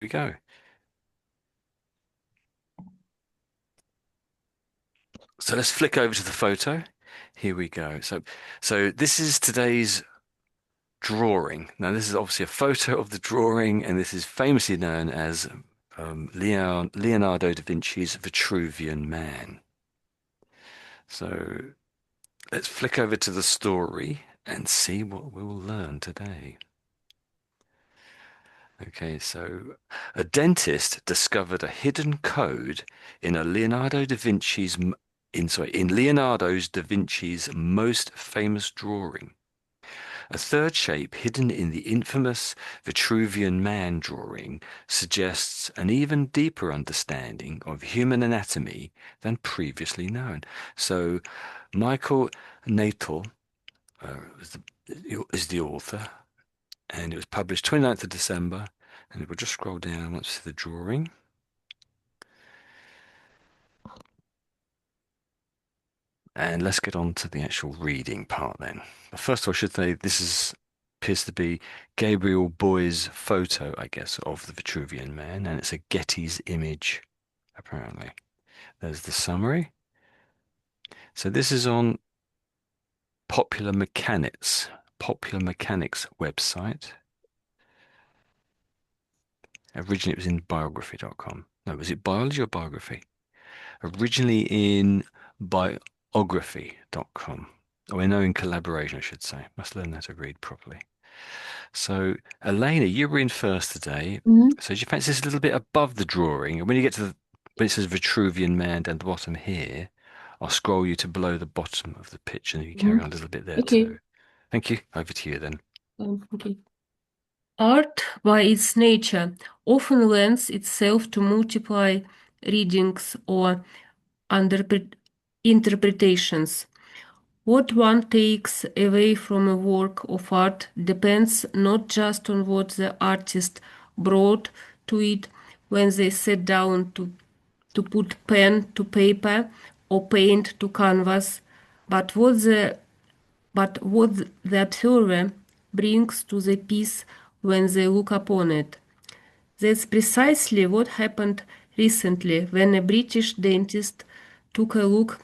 we go. So let's flick over to the photo. Here we go. So this is today's drawing. Now, this is obviously a photo of the drawing, and this is famously known as Leonardo da Vinci's Vitruvian Man. So let's flick over to the story and see what we will learn today. Okay, so a dentist discovered a hidden code in a Leonardo da Vinci's in Leonardo's da Vinci's most famous drawing. A third shape hidden in the infamous Vitruvian Man drawing suggests an even deeper understanding of human anatomy than previously known. So, Michael Natale is the author, and it was published 29th of December. And we'll just scroll down once to the drawing. And let's get on to the actual reading part then. But first of all, I should say appears to be Gabriel BOUYS' photo, I guess, of the Vitruvian Man, and it's a Getty's image, apparently. There's the summary. So this is on Popular Mechanics website. Originally it was in biography.com. No, was it biology or biography? Originally in biography.com. Oh, I know in collaboration, I should say. Must learn how to read properly. So, Elena, you were in first today. Mhm. So, do you fancy this a little bit above the drawing? And when you get to when it says Vitruvian Man down the bottom here, I'll scroll you to below the bottom of the picture and you carry on Mhm. a little bit there Okay. too. Thank you. Over to you then. Okay. Art, by its nature, often lends itself to multiply readings or underpre- interpretations. What one takes away from a work of art depends not just on what the artist brought to it when they sat down to put pen to paper or paint to canvas, but what the observer brings to the piece when they look upon it. That's precisely what happened recently when a British dentist took a look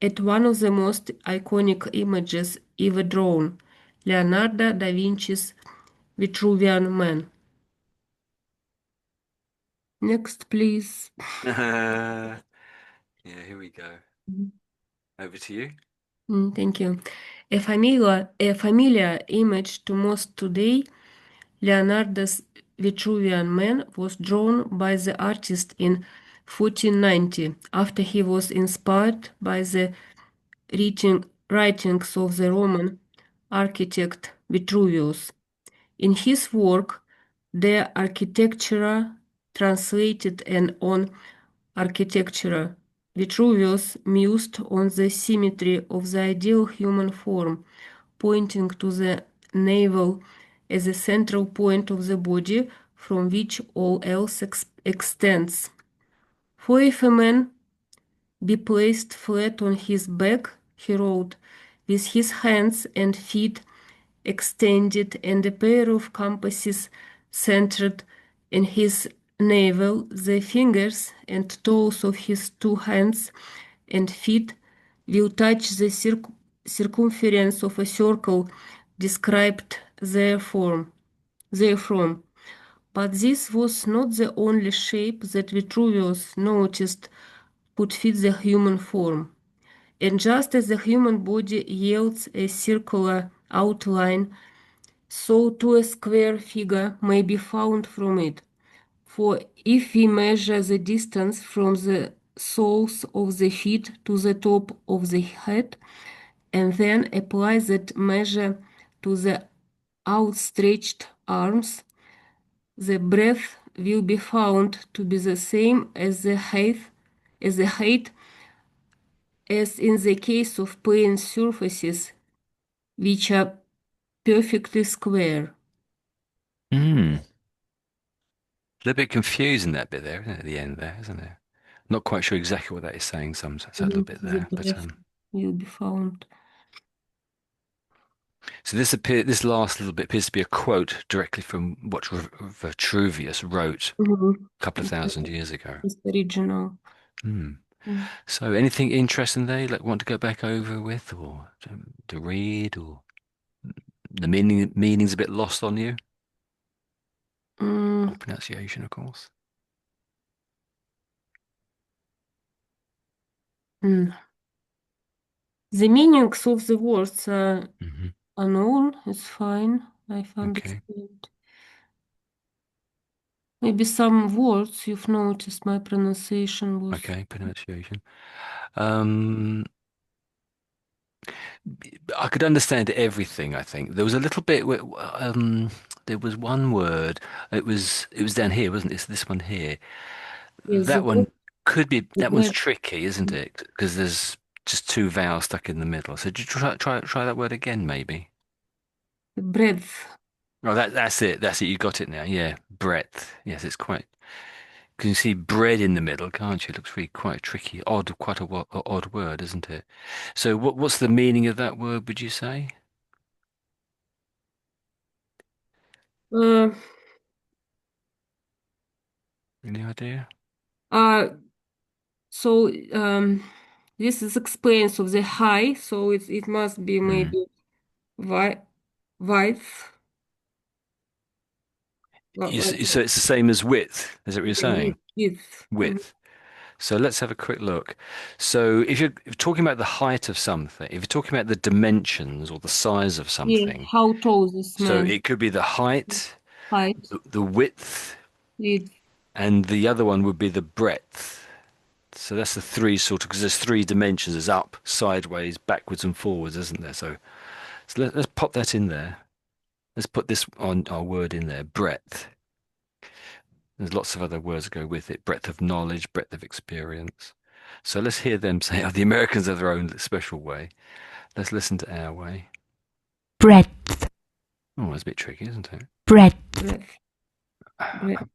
at one of the most iconic images ever drawn, Leonardo da Vinci's Vitruvian Man. Next, please. Yeah, here we go. Over to you. Thank you. A familiar image to most today, Leonardo's Vitruvian Man was drawn by the artist in 1490 after he was inspired by the writings of the Roman architect Vitruvius. In his work, De Architectura translated and on architecture, Vitruvius mused on the symmetry of the ideal human form, pointing to the navel as a central point of the body from which all else extends. For if a man be placed flat on his back, he wrote, with his hands and feet extended and a pair of compasses centered in his navel, the fingers and toes of his two hands and feet will touch the circumference of a circle described therefrom. But this was not the only shape that Vitruvius noticed could fit the human form. And just as the human body yields a circular outline, so too a square figure may be found from it. For if we measure the distance from the soles of the feet to the top of the head, and then apply that measure to the outstretched arms, the breadth will be found to be the same as the height as in the case of plane surfaces, which are perfectly square. Hmm. A little bit confusing that bit there, isn't it, at the end there, isn't it? Not quite sure exactly what that is saying, some that little bit The there, but breadth will be found. So this last little bit appears to be a quote directly from what Vitruvius wrote Mhm. a couple of thousand years ago. It's original. Hmm. Mm. So anything interesting there, like want to go back over with, or to read, or the meaning's a bit lost on you, or Mm, pronunciation, of course. mm. The meanings of the words are Hmm. unknown. It's fine. I Okay. understand. Maybe some words you've noticed my pronunciation was. Okay, pronunciation. Um, I could understand everything, I think. There was a little bit where, there was one word. It was down here, wasn't it? It's this one here. Yes, the That word, one could be the that one's breath, tricky, isn't it? Because there's just two vowels stuck in the middle. So did you try that word again, maybe? breath. Oh, that's it. That's it. You got it now. Yeah, breadth. Yes, it's quite. Can you see bread in the middle, can't you? It looks really quite tricky. Odd, quite a odd word, isn't it? So what's the meaning of that word, would you say? Uh, Any idea? uh, so this is explains of the high. So it must be Hmm. maybe white, white, So it's the same as width, is that what you're saying? width. Mhm. Width. So let's have a quick look. So if you're talking about the height of something, if you're talking about the dimensions or the size of Yeah, something, how tall this so man? it could be the height, Height, the width, width. and the other one would be the breadth. So that's the three sort of, because there's three dimensions. There's up, sideways, backwards, and forwards, isn't there? So let's pop that in there. Let's put this on our word in there, breadth. There's lots of other words that go with it, breadth of knowledge, breadth of experience. So let's hear them say, oh, the Americans have their own special way. Let's listen to our way. breadth, Oh, that's a bit tricky, isn't it? breadth, Breath, breath.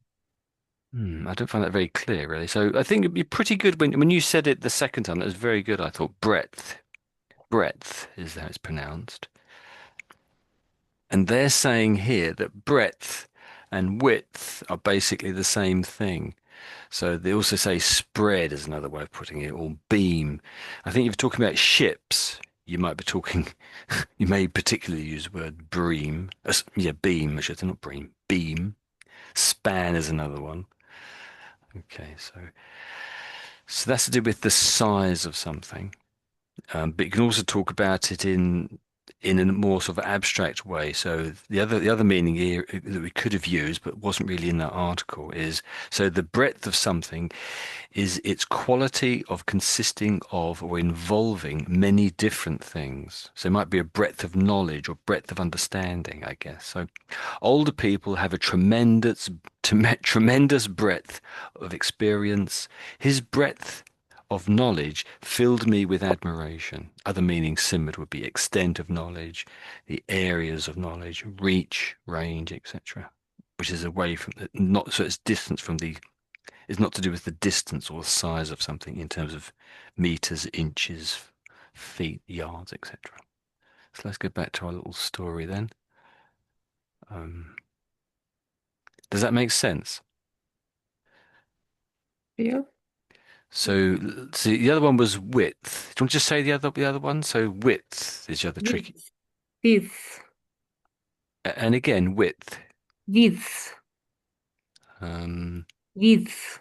I don't find that very clear, really. So I think it'd be pretty good when you said it the second time. That was very good. I thought breadth, breadth is how it's pronounced. And they're saying here that breadth and width are basically the same thing. So they also say spread is another way of putting it, or beam. I think if you're talking about ships, you might be talking, you may particularly use the word bream. Yeah, beam, I should say, not bream, beam. Span is another one. Okay, so that's to do with the size of something. But you can also talk about it in a more sort of abstract way. So the other meaning here that we could have used, but wasn't really in that article, is so the breadth of something is its quality of consisting of or involving many different things. So it might be a breadth of knowledge or breadth of understanding, I guess. So older people have a tremendous breadth of experience. His breadth of knowledge filled me with admiration. Other meanings similar would be extent of knowledge, the areas of knowledge, reach, range, etc., which is away from the, not so it's distance from the is not to do with the distance or the size of something in terms of meters, inches, feet, yards, etc. So let's go back to our little story then. Um, does that make sense? Yeah, So the other one was width. Do you want to just say the other one? So width is the other tricky. width, width, And again, width. width, Um, width.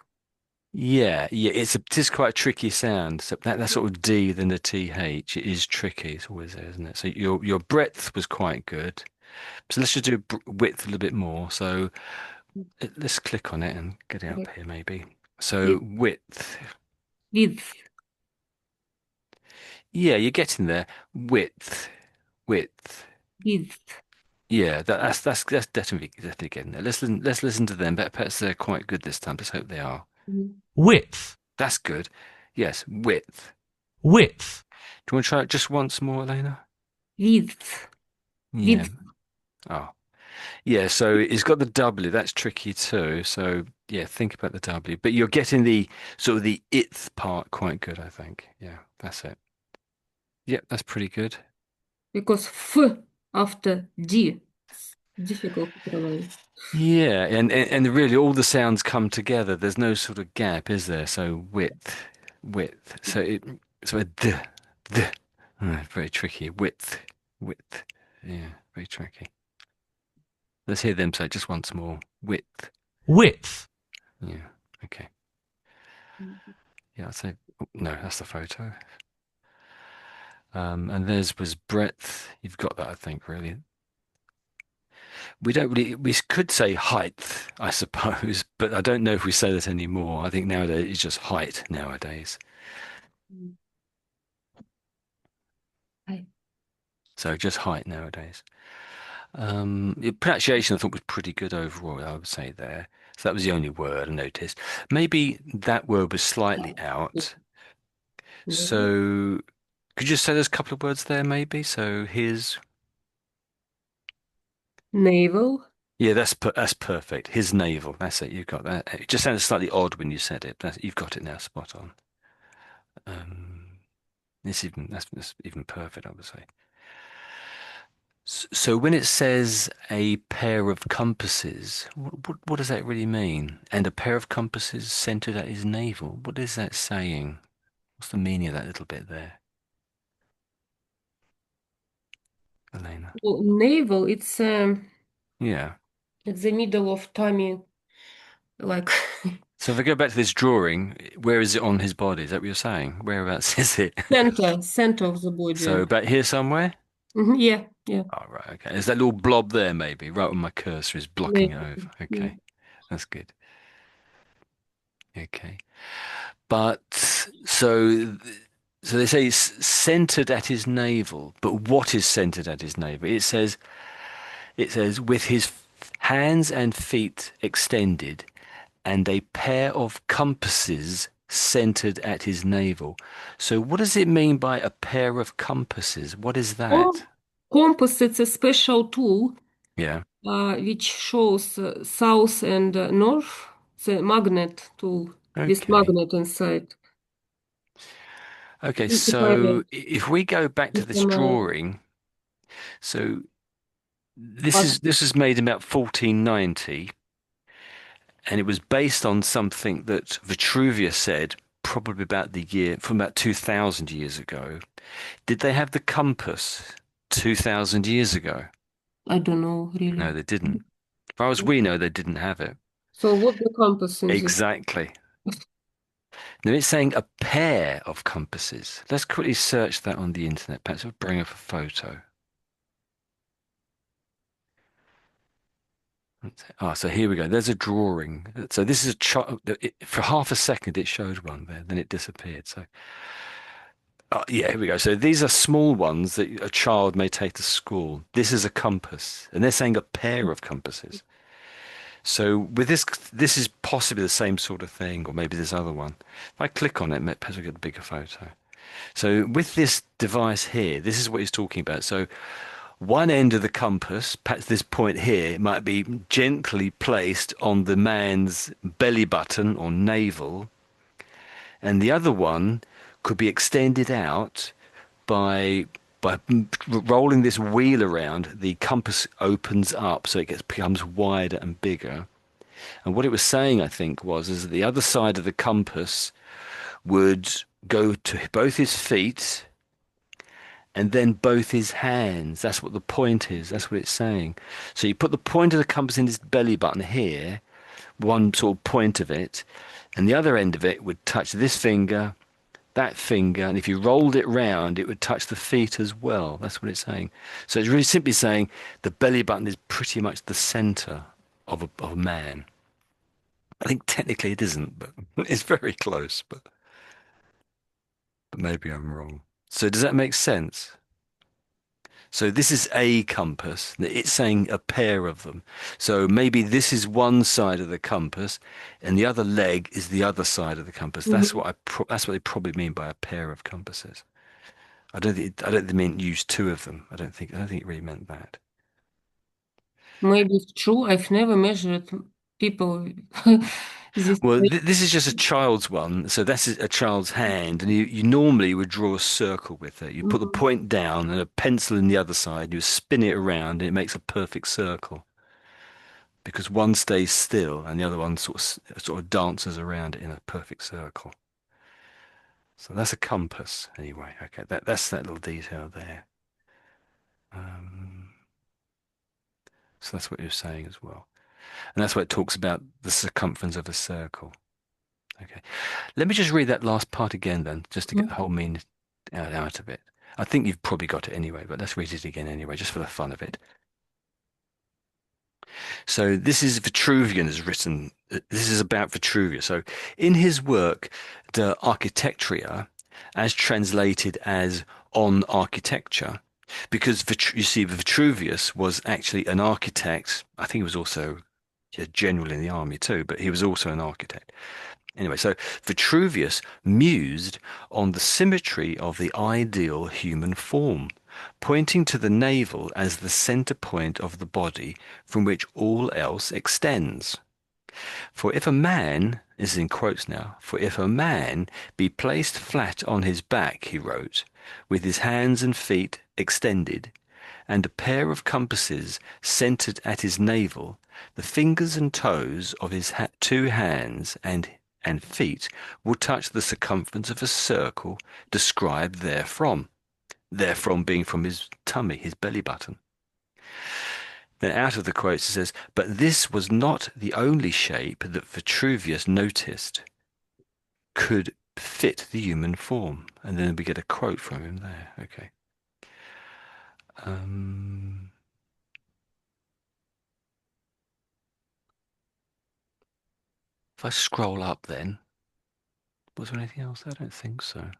yeah, it is quite a tricky sound. So that sort of D than the TH. It is tricky. It's always there, isn't it? So your breadth was quite good. So let's just do width a little bit more. So let's click on it and get it up here maybe. So Width, width. width, Yeah, you're getting there. Width. Width. width. Yeah, that's definitely getting there. Let's listen to them. Perhaps they're quite good this time. Let's hope they are. Mhm. width, That's good. Yes, width. width, Do you want to try it just once more, Elena? Width, Yeah. width. Oh. Yeah, so it's got the W. That's tricky too. So yeah, think about the W. But you're getting the sort of the ith part quite good, I think. Yeah, that's it. Yep, that's pretty good. Because f after D. It's difficult to pronounce. Yeah, and really all the sounds come together. There's no sort of gap, is there? So width, width. So a d. Very tricky. Width, width. Yeah, very tricky. Let's hear them say it just once more. Width. width, Yeah. Okay. Yeah, I'd say no, that's the photo. And theirs was breadth. You've got that, I think, really. We don't really, we could say height, I suppose, but I don't know if we say that anymore. I think nowadays it's just height nowadays. Hi. So just height nowadays. The pronunciation I thought was pretty good overall, I would say there. So that was the only word I noticed. Maybe that word was slightly out. So could you just say there's a couple of words there, maybe? So his, Navel. yeah, that's perfect. His navel. That's it. You got that. It just sounded slightly odd when you said it. You've got it now, spot on. Um, that's even perfect, I would say. So when it says a pair of compasses, what does that really mean? And a pair of compasses centered at his navel. What is that saying? What's the meaning of that little bit there, Elena? Well, navel, Yeah. it's the middle of tummy, like So if I go back to this drawing, where is it on his body? Is that what you're saying? Whereabouts is it? center of the So body. about here somewhere? Yeah, yeah. Oh, right. Okay. There's that little blob there, maybe, right when my cursor is blocking it Navel. over. Yeah. Okay. That's good. Okay. But so they say it's centered at his navel, but what is centered at his navel? It says with his hands and feet extended and a pair of compasses centered at his navel. So what does it mean by a pair of compasses? What is that? Oh, compass, it's a special tool Yeah. which shows south and north. The magnet tool with Okay. magnet inside. Okay, If I so if we go back to if this I'm, drawing, so this but is this was made in about 1490. And it was based on something that Vitruvius said probably about the year from about 2000 years ago. Did they have the compass 2000 years ago? I don't know No, really. they didn't. As far as we know, they didn't have it. So what the compass in this? Exactly. Now it's saying a pair of compasses. Let's quickly search that on the internet. Perhaps we'll bring up a photo. So here we go. There's a drawing. So this is a child. For half a second, it showed one there, then it disappeared. So yeah, here we go. So these are small ones that a child may take to school. This is a compass, and they're saying a pair of compasses. So with this is possibly the same sort of thing, or maybe this other one. If I click on it, perhaps I get a bigger photo. So with this device here, this is what he's talking about. So one end of the compass, perhaps this point here, might be gently placed on the man's belly button or navel, and the other one could be extended out by rolling this wheel around. The compass opens up, so becomes wider and bigger. And what it was saying, I think, was is that the other side of the compass would go to both his feet and then both his hands. That's what the point is. That's what it's saying. So you put the point of the compass in his belly button here, one sort of point of it, and the other end of it would touch this finger, that finger, and if you rolled it round, it would touch the feet as well. That's what it's saying. So it's really simply saying the belly button is pretty much the center of a man. I think technically it isn't, but it's very close. But maybe I'm wrong. So does that make sense? So this is a compass. It's saying a pair of them. So maybe this is one side of the compass, and the other leg is the other side of the compass. That's Mhm. what that's what they probably mean by a pair of compasses. I don't think they meant use two of them. I don't think it really meant that. Maybe it's true. I've never measured people This Well, way. this is just a child's one. So that's a child's hand, and you normally would draw a circle with it. You put the Mhm. point down and a pencil in the other side. You spin it around, and it makes a perfect circle because one stays still and the other one sort of dances around it in a perfect circle. So that's a compass, anyway. Okay, that's that little detail there. Um, so that's what you're saying as well, and that's what it talks about the circumference of a circle. Okay. Let me just read that last part again then, just to get the Mhm. whole meaning out of it. I think you've probably got it anyway, but let's read it again anyway, just for the fun of it. So this is Vitruvian has written, this is about Vitruvius. So in his work, De Architectura, as translated as On Architecture, because you see, Vitruvius was actually an architect. I think he was also a general in the army too, but he was also an architect. Anyway, so Vitruvius mused on the symmetry of the ideal human form, pointing to the navel as the center point of the body from which all else extends. For if a man, this is in quotes now, for if a man be placed flat on his back, he wrote, with his hands and feet extended, and a pair of compasses centered at his navel, the fingers and toes of his two hands and feet will touch the circumference of a circle described therefrom, therefrom being from his tummy, his belly button. Then out of the quotes it says, but this was not the only shape that Vitruvius noticed could fit the human form. And then we get a quote from him there. Okay. Um, if I scroll up then, was there anything else? I don't think so.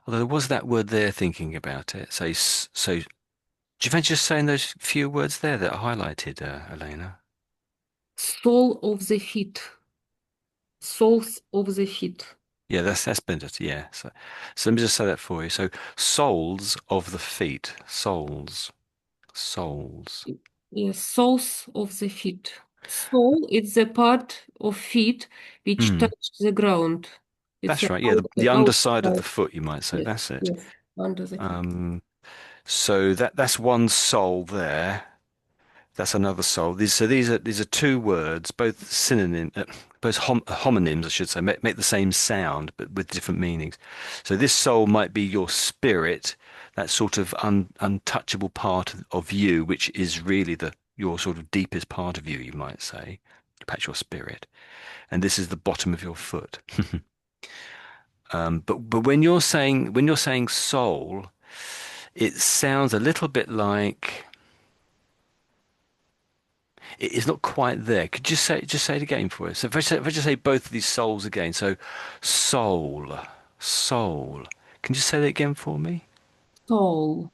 Although there was that word there thinking about it. So do you fancy just saying those few words there that are highlighted, Elena? Sole of the feet. Soles of the feet. Yeah, that's better. Yeah. So let me just say that for you. So soles of the feet. Soles. Yes, soles of the feet. Sole is the part of feet which Hmm. touch the ground. It's That's the right. Yeah, the underside of the outside. foot, you might say. Yes, That's it. yes, under the feet. So that's one sole there. That's another soul. These are two words, both homonyms, I should say, make the same sound but with different meanings. So this soul might be your spirit, that sort of untouchable part of you, which is really your sort of deepest part of you, you might say, perhaps your spirit. And this is the bottom of your foot. But when you're saying soul, it sounds a little bit like. It's not quite there. Could you just say it again for us? So if I just say both of these souls again. So soul, soul. Can you say that again for me? Soul,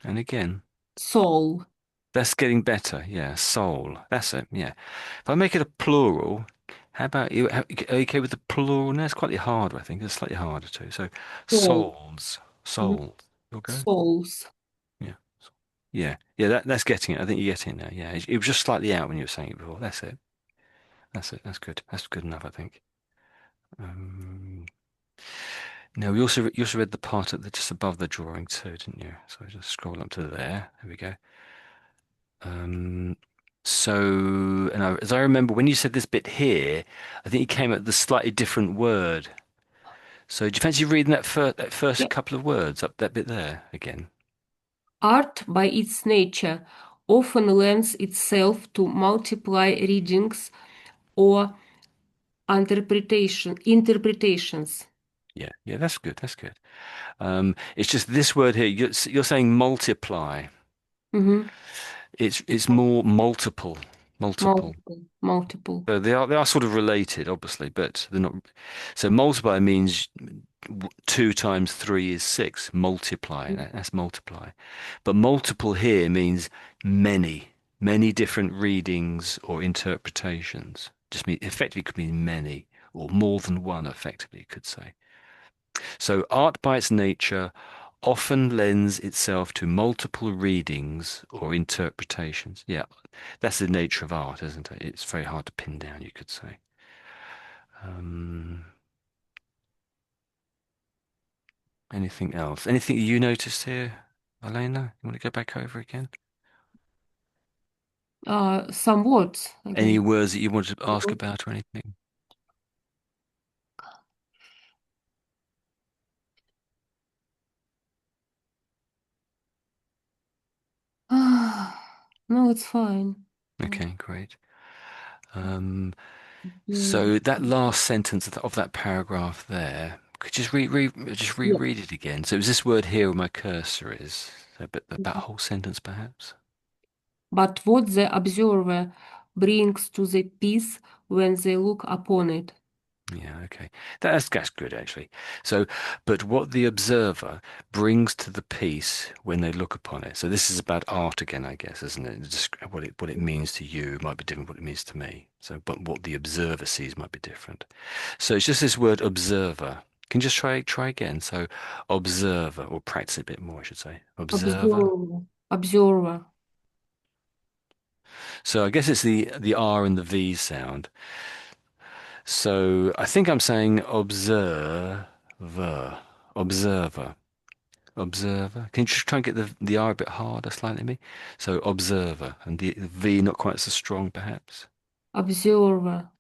And again. soul, That's getting better. Yeah, soul. That's it. Yeah. If I make it a plural, how about you? Are you okay with the plural? No, it's quite hard, I think. It's slightly harder too. So soul, souls, mhm, souls. You'll go? souls. Yeah. Yeah. Yeah, that's getting it. I think you're getting it now. Yeah. It was just slightly out when you were saying it before. That's it. That's it. That's good. That's good enough, I think. Um, no, you also read the part at just above the drawing too, didn't you? So just scroll up to there. There we go. Um, as I remember, when you said this bit here, I think you came at the slightly different word. So do you fancy reading that first Yeah. couple of words up that bit there again? Art, by its nature, often lends itself to multiply readings or interpretations. Yeah, yeah, that's good. That's good. It's just this word here. You're saying multiply. Mhm. It's more multiple, multiple. Multiple, multiple. So they are sort of related, obviously, but they're not. So multiply means 2 times 3 is 6. Multiply, that's multiply. But multiple here means many, many different readings or interpretations. Just mean effectively could mean many or more than one. Effectively, you could say. So art by its nature often lends itself to multiple readings or interpretations. Yeah, that's the nature of art, isn't it? It's very hard to pin down, you could say. Um, Anything else? Anything you noticed here, Elena? You want to go back over again? Some words Any again. words that you wanted to ask about or anything? No, it's fine. Okay, great. Um, Yeah. so that last sentence of that paragraph there, could you just Yeah. reread it again? So it was this word here where my cursor is. So, but that whole sentence, perhaps. But what the observer brings to the piece when they look upon it. Yeah, okay. That's good actually. So, but what the observer brings to the piece when they look upon it. So this is about art again, I guess, isn't it? Just what it means to you might be different from what it means to me. So, but what the observer sees might be different. So it's just this word observer. Can you just try again? So observer, or practice it a bit more, I should say. Observer. Observer. Observer. So I guess it's the R and the V sound. So I think I'm saying observer, observer, observer. Can you just try and get the R a bit harder slightly, me? So observer, and the V not quite so strong, perhaps. Observer.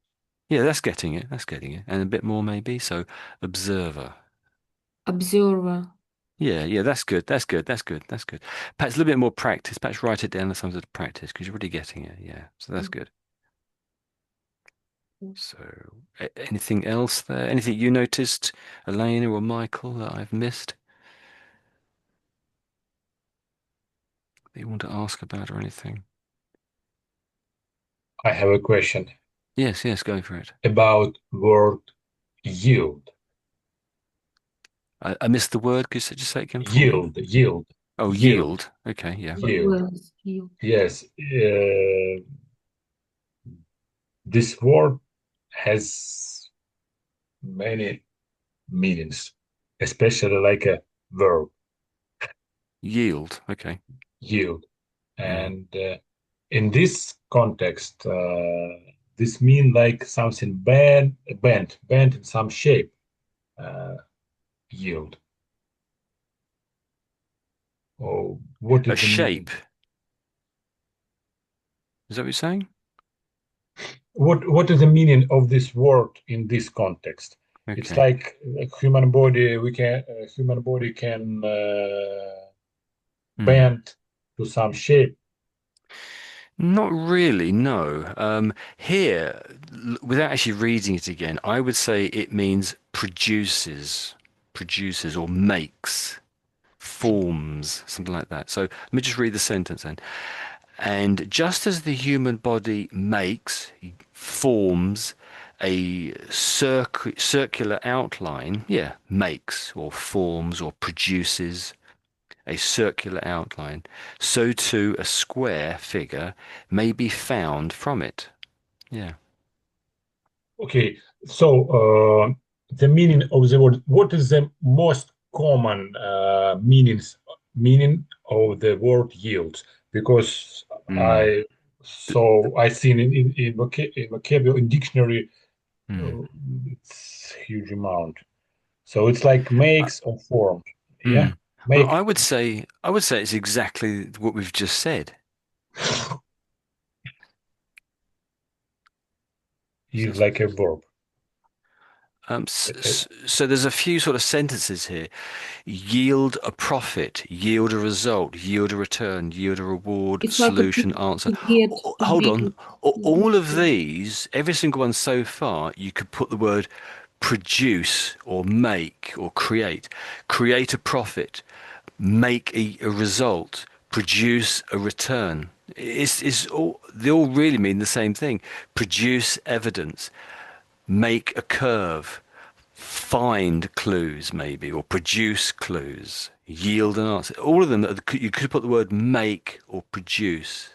Yeah, that's getting it. That's getting it, and a bit more maybe. So observer. Observer. Yeah, yeah, that's good. That's good. That's good. That's good. Perhaps a little bit more practice. Perhaps write it down as something to practice because you're really getting it. Yeah, so that's good. So, anything else there? Anything you noticed, Elena or Michael, that I've missed that you want to ask about or anything? I have a question Yes, yes, go for it. about word yield. I missed the word. Could you say it again for me? Yield, Oh, yield, yield. Okay, yeah. yield. Yes, you. Yes, this word has many meanings, especially like a verb, Yield. Okay. yield. Mm. And in this context, this mean like something bent in some shape, uh, yield. Or what A is the shape. meaning? Is that what you're saying? What is the meaning of this word in this context? It's Okay. like a human body. Human body can Mm. bend to some shape. Not really, no. Here, without actually reading it again, I would say it means produces or makes, forms, something like that. So let me just read the sentence then. And just as the human body makes, forms a circular outline, yeah, makes or forms or produces a circular outline, so too a square figure may be found from it. Yeah. Okay, so the meaning of the word. What is the most common meaning of the word yield? Because Mm. I I seen in vocabulary in dictionary, Mm. uh, it's huge amount. So it's like Uh, makes or forms. Yeah, mm. Well, make I would say it's exactly what we've just said. So, is like a verb. so there's a few sort of sentences here. Yield a profit, yield a result, yield a return, yield a reward, It's like a solution, answer. to get, to Hold be. on. All of these, every single one so far, you could put the word produce or make or create. Create a profit, make a result, produce a return. They all really mean the same thing. Produce evidence, make a curve, find clues maybe, or produce clues, yield an answer. All of them, you could put the word make or produce,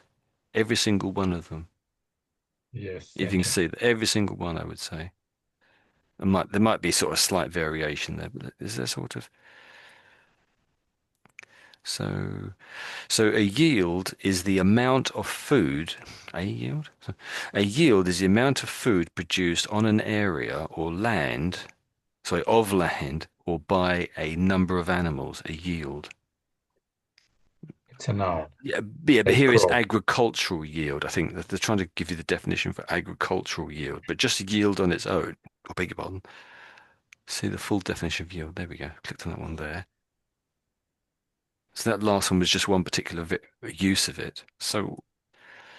every single one of them. Yes, If you can thank you. see that, every single one, I would say. There might be sort of slight variation there, but is there sort of? So, so a yield is the amount of food. A yield? A yield is the amount of food produced on an area or land, sorry, of land or by a number of animals. A yield. It's a noun, But like here it's crop. agricultural yield. I think that they're trying to give you the definition for agricultural yield, but just yield on its own. I beg your pardon. See the full definition of yield. There we go. Clicked on that one there. So that last one was just one particular use of it.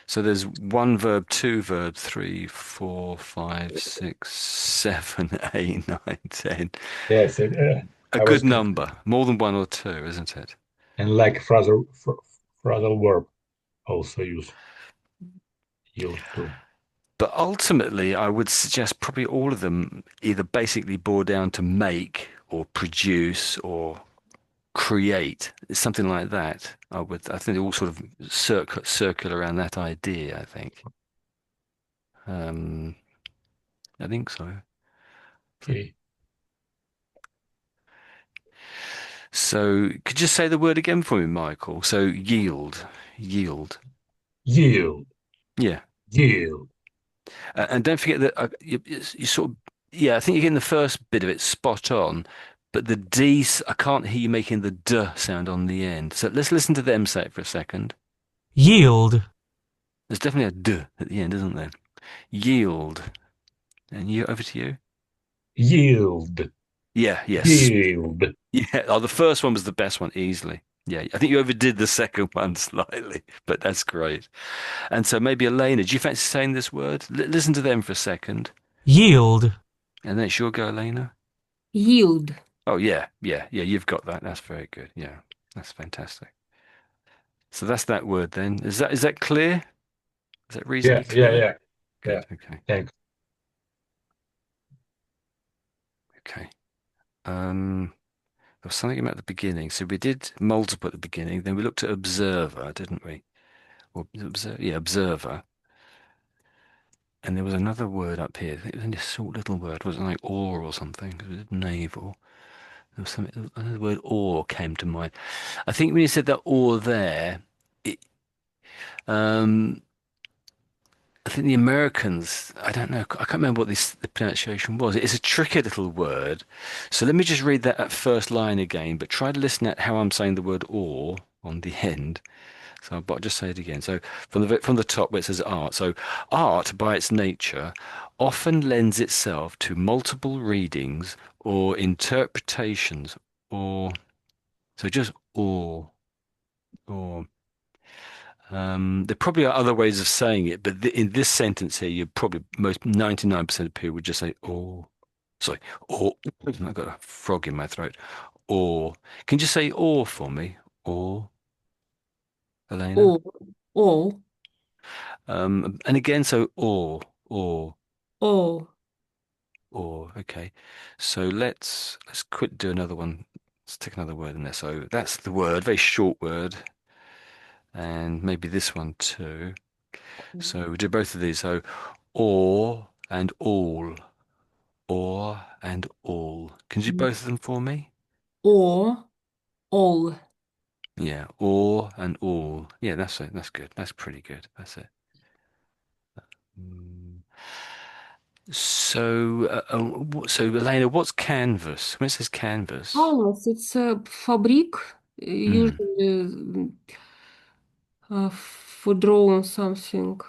So there's one verb, two verb, three, four, five, six, seven, 8, 9, 10. Yes, A I was good confused. number, more than one or two, isn't it? And like phrasal verb also use yield too. But ultimately, I would suggest probably all of them either basically boil down to make or produce or create. It's something like that. I think they all sort of circle around that idea, I think. Um, I think so. Okay. So could you say the word again for me, Michael? So yield, yield. Yield, Yeah. yield. And don't forget that you sort of, yeah, I think you're getting the first bit of it spot on, but the D, I can't hear you making the D sound on the end. So let's listen to them say it for a second. yield, There's definitely a D at the end, isn't there? Yield. And you, over to you. Yield, Yeah, yes. yield. Yeah. Oh, the first one was the best one, easily. Yeah, I think you overdid the second one slightly, but that's great. And so maybe Elena, do you fancy saying this word? Listen to them for a second, yield, and then it's your go, Elena. Yield. Oh yeah, yeah, yeah. You've got that. That's very good. Yeah, that's fantastic. So that's that word then. Is that clear? Is that Yeah, reasonably yeah, clear? yeah, yeah. Good. Okay. Thanks. Okay. There was something about the beginning. So we did multiple at the beginning. Then we looked at observer, didn't we? Or observer, yeah, observer. And there was another word up here. It was only a short little word. Was it like oar or something? It was naval. There was something. Another word oar came to mind. I think when you said that oar there, it, um, I think the Americans, I don't know, I can't remember what the pronunciation was. It's a tricky little word. So let me just read that first line again, but try to listen at how I'm saying the word or on the end. So, but I'll just say it again. So from the top where it says art. So art by its nature often lends itself to multiple readings or interpretations or so just or there probably are other ways of saying it, but in this sentence here, you probably most 99% of people would just say "or." Sorry, or I've got a frog in my throat. Or can you just say "or" for me? Or Elena. All. All. And again, so or All. or. Okay, so let's quit do another one. Let's take another word in there. So that's the word, very short word, and maybe this one too. So we do both of these. So or and all. Or and all. Can you do both of them for me? Or. All. Yeah, or and all. Yeah, that's it. That's good. That's pretty good. That's it. Mm. So, so Elena, what's canvas? When it says canvas, Canvas, it's a fabric, mm, usually for drawing something.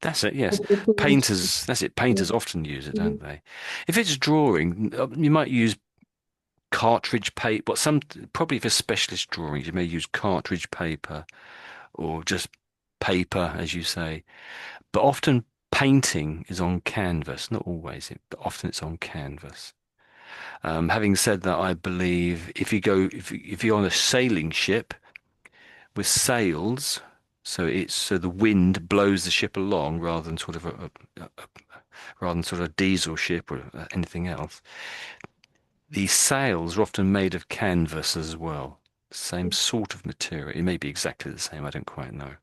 that's it. Yes, painters. That's it. Painters often use it, don't Mhm. they? If it's drawing, you might use cartridge paper. But some probably for specialist drawings, you may use cartridge paper or just paper, as you say. But often painting is on canvas, not always, but often it's on canvas. Having said that, I believe if you're on a sailing ship with sails, so the wind blows the ship along rather than sort of rather than sort of a diesel ship or anything else. The sails are often made of canvas as well. Same sort of material. It may be exactly the same. I don't quite know.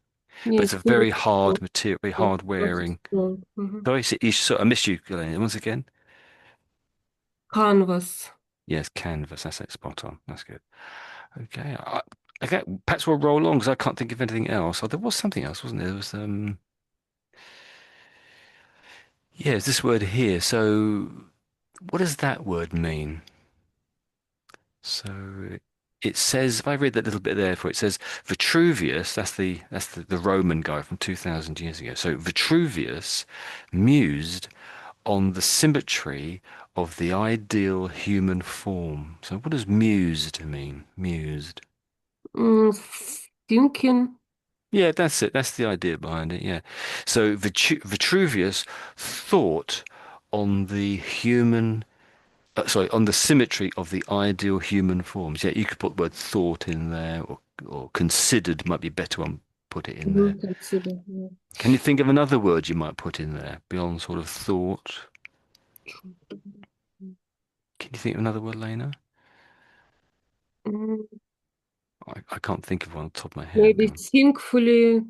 But it's Yes, a very hard material, very hard very wearing. strong. Mhm. Sorry, I missed you, Elaine. Once again. Canvas. Yes, canvas. That's it. Spot on. That's good. Okay. Okay, perhaps we'll roll on because I can't think of anything else. Oh, there was something else, wasn't there? There was yeah, it's this word here. So what does that word mean? So it says, if I read that little bit there for it says Vitruvius, the Roman guy from 2000 years ago. So Vitruvius mused on the symmetry of the ideal human form. So what does mused mean? Mused. Mm, thinking. Yeah, that's it. That's the idea behind it. Yeah. So Vitruvius thought on the human, sorry, on the symmetry of the ideal human forms. Yeah, you could put the word thought in there, or considered might be a better one. Put it in there. Consider. Yeah. Can you think of another word you might put in there beyond sort of thought? Can you think of another word, Lena? Mm, I can't think of one on the top of my head. maybe thankfully,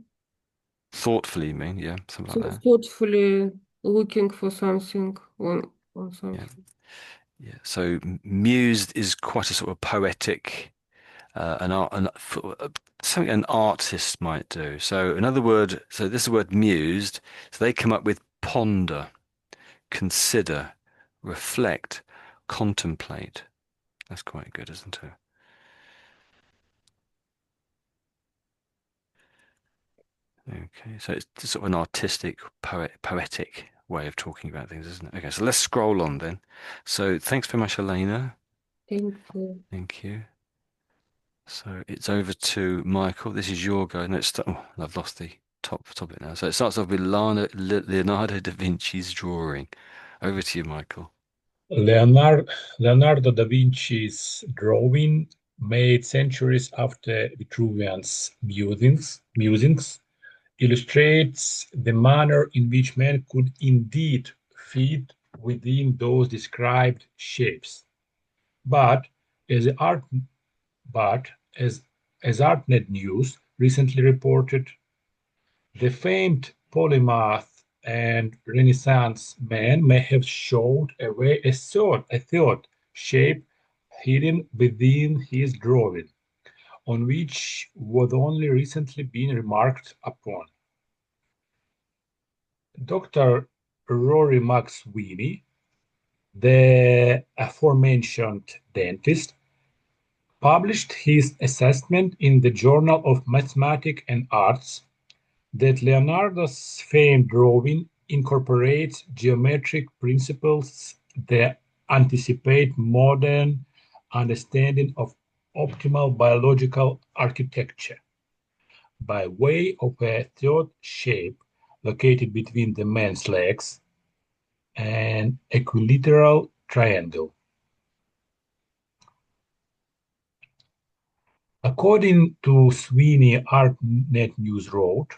Thoughtfully, you mean? Yeah, something like that. thoughtfully looking for something on Yeah, something. yeah. So mused is quite a sort of poetic, something an artist might do. So another word. So this is the word mused. So they come up with ponder, consider, reflect, contemplate. That's quite good, isn't it? Okay, so it's sort of an artistic, poetic way of talking about things, isn't it? Okay, so let's scroll on then. So thanks very much, Elena. Thank you. Thank you. So it's over to Michael. This is your go. No, oh, I've lost the top topic now. So it starts off with Leonardo da Vinci's drawing. Over to you, Michael. Leonardo, Leonardo da Vinci's drawing, made centuries after Vitruvian's musings, illustrates the manner in which man could indeed fit within those described shapes. But as art, but as ArtNet News recently reported, the famed polymath and Renaissance man may have showed a third shape hidden within his drawing, on which was only recently been remarked upon. Dr. Rory McSweeney, the aforementioned dentist, published his assessment in the Journal of Mathematics and Arts that Leonardo's famed drawing incorporates geometric principles that anticipate modern understanding of optimal biological architecture by way of a third shape located between the man's legs, an equilateral triangle. According to Sweeney, ArtNet News wrote,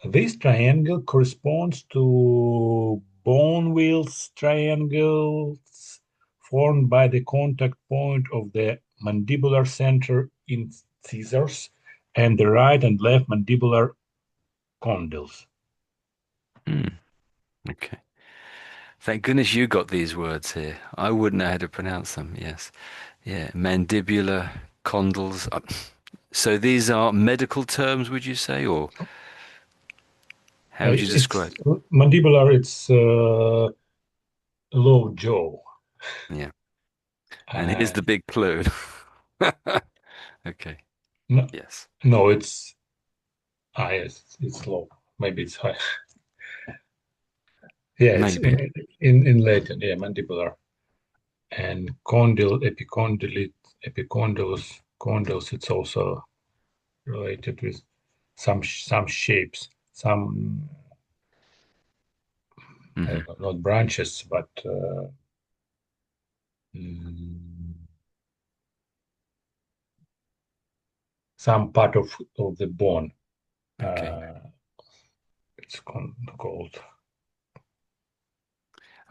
this triangle corresponds to Bonewill's triangles formed by the contact point of the mandibular center incisors and the right and left mandibular condyles. Hmm. Okay. Thank goodness you got these words here. I wouldn't know how to pronounce them. Yes. Yeah. Mandibular condyles. So these are medical terms, would you say, or how would you It's describe? mandibular, it's low jaw. Yeah. And here's Uh, the big clue. Okay. no, Yes. no, it's low. Maybe it's high. Yeah, it's Maybe. in Latin. Yeah, mandibular. And epicondylus, it's also related with some shapes, some I Hmm. don't know, not branches, but mm, some part of the bone. Okay. Uh, it's called.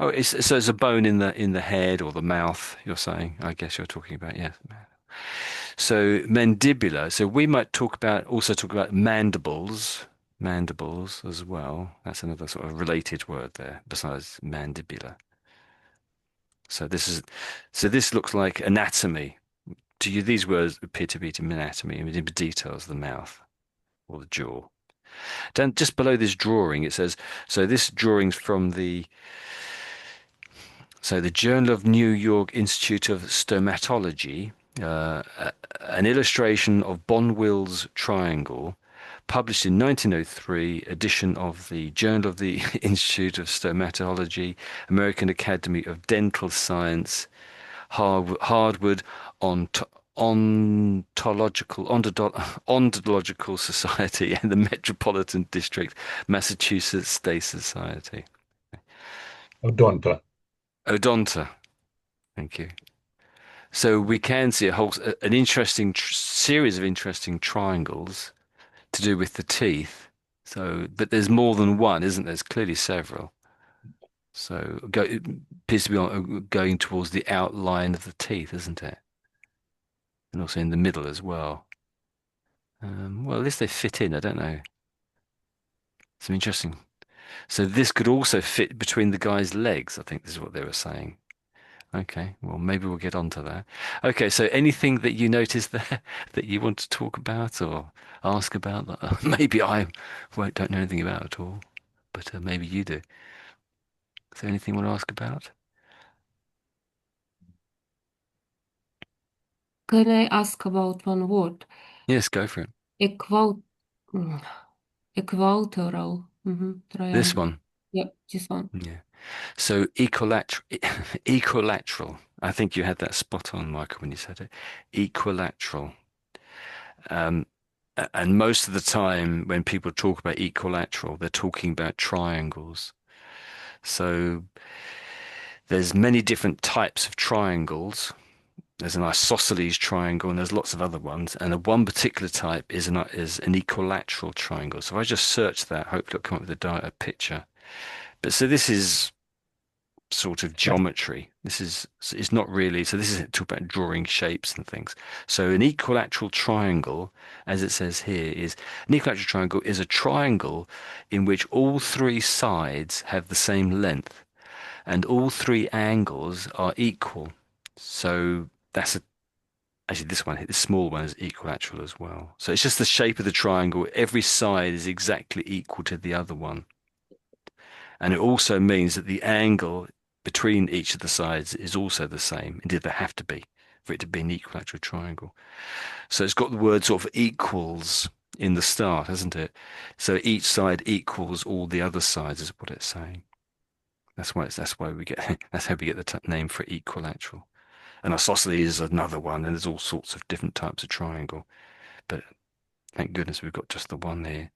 Oh, so it's a bone in the head or the mouth, you're saying. I guess you're talking about, yes. So mandibular. So we might also talk about mandibles as well. That's another sort of related word there besides mandibular. So this looks like anatomy to you, these words appear to be to anatomy, I mean, in details, the mouth or the jaw. Down just below this drawing, it says, so this drawing's from the Journal of New York Institute of Stomatology, an illustration of Bonwill's triangle, published in 1903 edition of the Journal of the Institute of Stomatology, American Academy of Dental Science, Hardwood on Ontological Society and the Metropolitan District Massachusetts State Society. Odonta. Odonta. Thank you. So we can see an interesting series of interesting triangles to do with the teeth. So, but there's more than one, isn't there? There's clearly several. So it appears to be going towards the outline of the teeth, isn't it? And also in the middle as well. Well, at least they fit in. I don't know. Some interesting. So this could also fit between the guy's legs. I think this is what they were saying. Okay, well, maybe we'll get onto that. Okay, so anything that you noticed there that you want to talk about or ask about that maybe I don't know anything about at all, but maybe you do. Is there anything you want to ask about? Can I ask about one word? Yes, go for it. Equal, equilateral This triangle. one. Yeah, this one. Yeah. So equilateral. I think you had that spot on, Michael, when you said it. Equilateral. Um, and most of the time when people talk about equilateral, they're talking about triangles. So there's many different types of triangles. There's an isosceles triangle, and there's lots of other ones. And the one particular type is an equilateral triangle. So if I just search that, hopefully it'll come up with a picture. But so this is sort of geometry. It's not really. So this is talk about drawing shapes and things. So an equilateral triangle, as it says here, is an equilateral triangle is a triangle in which all three sides have the same length and all three angles are equal. So that's actually this small one is equilateral as well. So it's just the shape of the triangle. Every side is exactly equal to the other one. And it also means that the angle between each of the sides is also the same. Indeed, they have to be for it to be an equilateral triangle. So it's got the word sort of equals in the start, hasn't it? So each side equals all the other sides is what it's saying. That's why we get that's how we get the name for equilateral. And isosceles is another one, and there's all sorts of different types of triangle. But thank goodness we've got just the one here.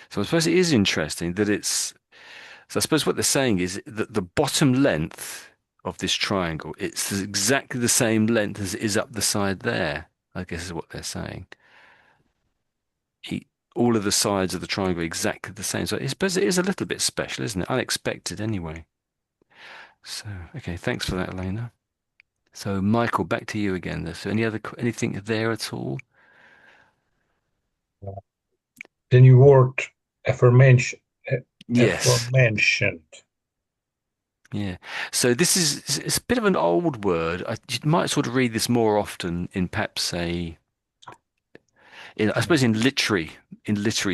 So I suppose it is interesting that so I suppose what they're saying is that the bottom length of this triangle, it's exactly the same length as it is up the side there, I guess is what they're saying. All of the sides of the triangle are exactly the same. So I suppose it is a little bit special, isn't it? Unexpected anyway. So, okay, thanks for that, Elena. So, Michael, back to you again. So, anything there at all? The new word aforementioned. Yes. Aforementioned. Yeah. So it's a bit of an old word. You might sort of read this more often in perhaps say, I suppose in literary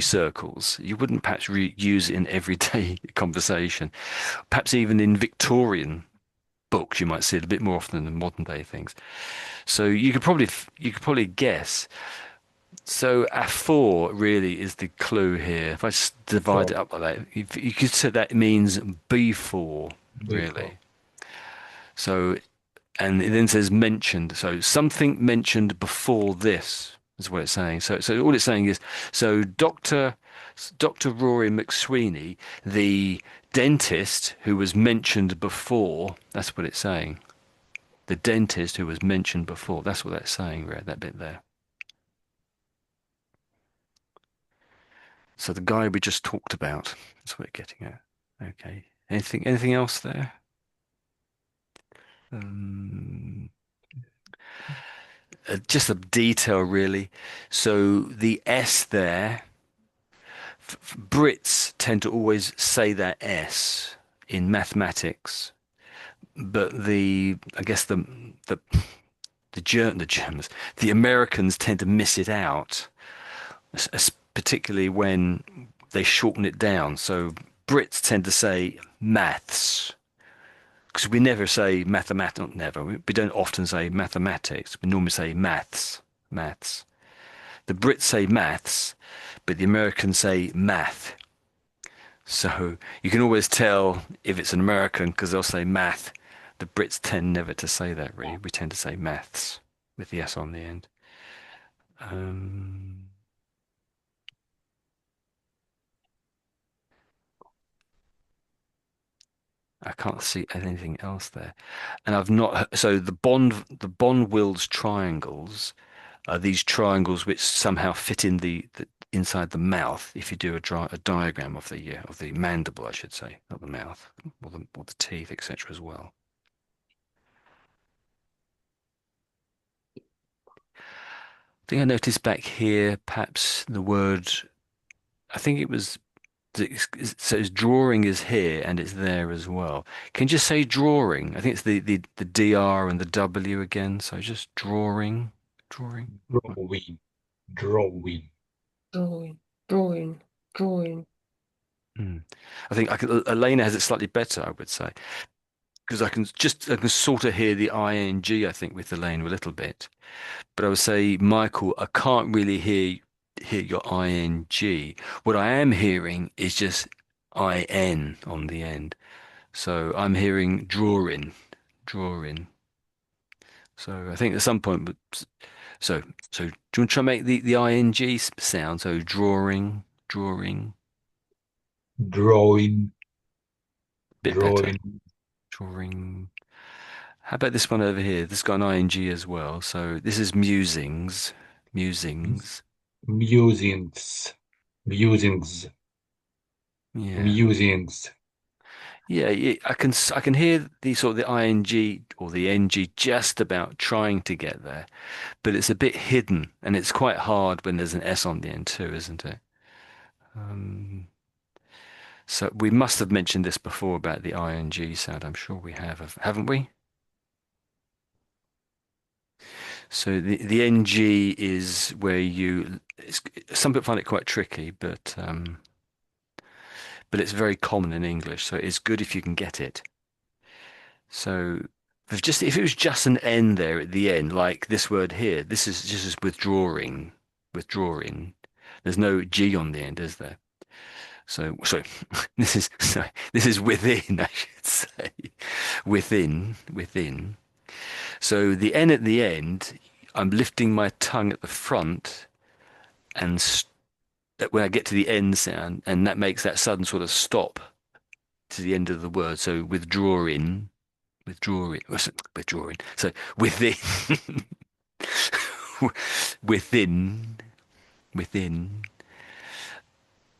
circles. You wouldn't perhaps use it in everyday conversation. Perhaps even in Victorian books, you might see it a bit more often than modern day things. So you could probably guess. So afor really is the clue here. If I just divide it up like that, you could say that means before, Before. really. So, and it then says mentioned. So something mentioned before this is what it's saying. So all it's saying is, so Dr. Rory McSweeney, the dentist who was mentioned before, that's what it's saying. The dentist who was mentioned before, that's what that's saying, right? That bit there. So the guy we just talked about, that's what we're getting at. Okay. Anything else there? Um, just a detail, really. So the S there, Brits tend to always say that S in mathematics, but I guess the the Germans, the Americans tend to miss it out, particularly when they shorten it down. So Brits tend to say maths because we never say mathematics. Not never. We don't often say mathematics. We normally say maths. Maths. The Brits say maths, but the Americans say math. So you can always tell if it's an American because they'll say math. The Brits tend never to say that, really. We tend to say maths with the S on the end. Um, I can't see anything else there. And I've not, so the Wills triangles are these triangles which somehow fit in the inside the mouth if you do a diagram of the mandible, I should say, not the mouth, or the teeth, etc. as well. I think I noticed back here perhaps the word, I think it was, so it's drawing is here and it's there as well. Can you just say drawing? I think it's the DR and the W again. So just drawing, drawing. Drawing. Drawing. Drawing, drawing, drawing. Hmm. I think Elena has it slightly better, I would say, because I can sort of hear the ing, I think, with Elena a little bit. But I would say, Michael, I can't really hear your ing. What I am hearing is just in on the end. So I'm hearing drawing, drawing. So I think at some point, so do you want to try and make the ing sound? So drawing, drawing, Drawing. bit better. Drawing. Drawing. How about this one over here? This got an ing as well. So this is musings, musings. Musings. Musings. Yeah. Musings. Yeah, yeah, I can hear the sort of the ing or the ng just about trying to get there, but it's a bit hidden and it's quite hard when there's an s on the end too, isn't it? Um, so we must have mentioned this before about the ing sound. I'm sure we have, haven't we? So the ng is where some people find it quite tricky, but it's very common in English, so it's good if you can get it. So if it was just an N there at the end, like this word here, this is just as withdrawing, withdrawing. There's no G on the end, is there? So this is within, I should say. Within, within. So the N at the end, I'm lifting my tongue at the front and when I get to the end sound, and that makes that sudden sort of stop to the end of the word. So withdrawing, withdrawing, withdrawing. So within, within, within.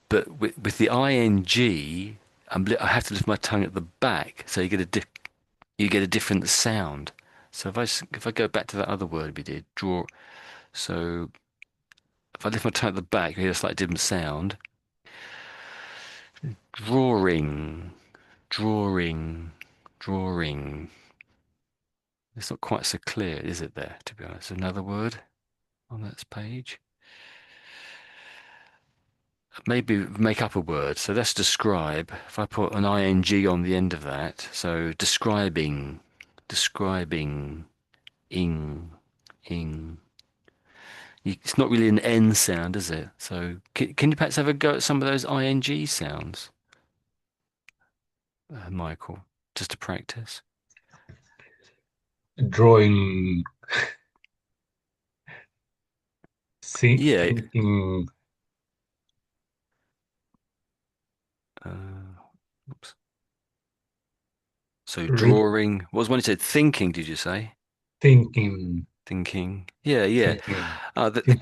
But with the ing, I have to lift my tongue at the back, so you get a different sound. So if I go back to that other word we did, draw. So if I lift my tongue at the back, you hear a slightly different sound. Drawing, drawing, drawing. It's not quite so clear, is it there, to be honest? Another word on that page. Maybe make up a word. So let's describe. If I put an ing on the end of that, so describing, describing, ing, ing. It's not really an N sound, is it? So can you perhaps have a go at some of those ing sounds, Michael, just to practice? Drawing. Yeah. Thinking. Oops. So Read. drawing. What was one you said? Thinking, did you say? Thinking. Thinking. Yeah, yeah. Thinking.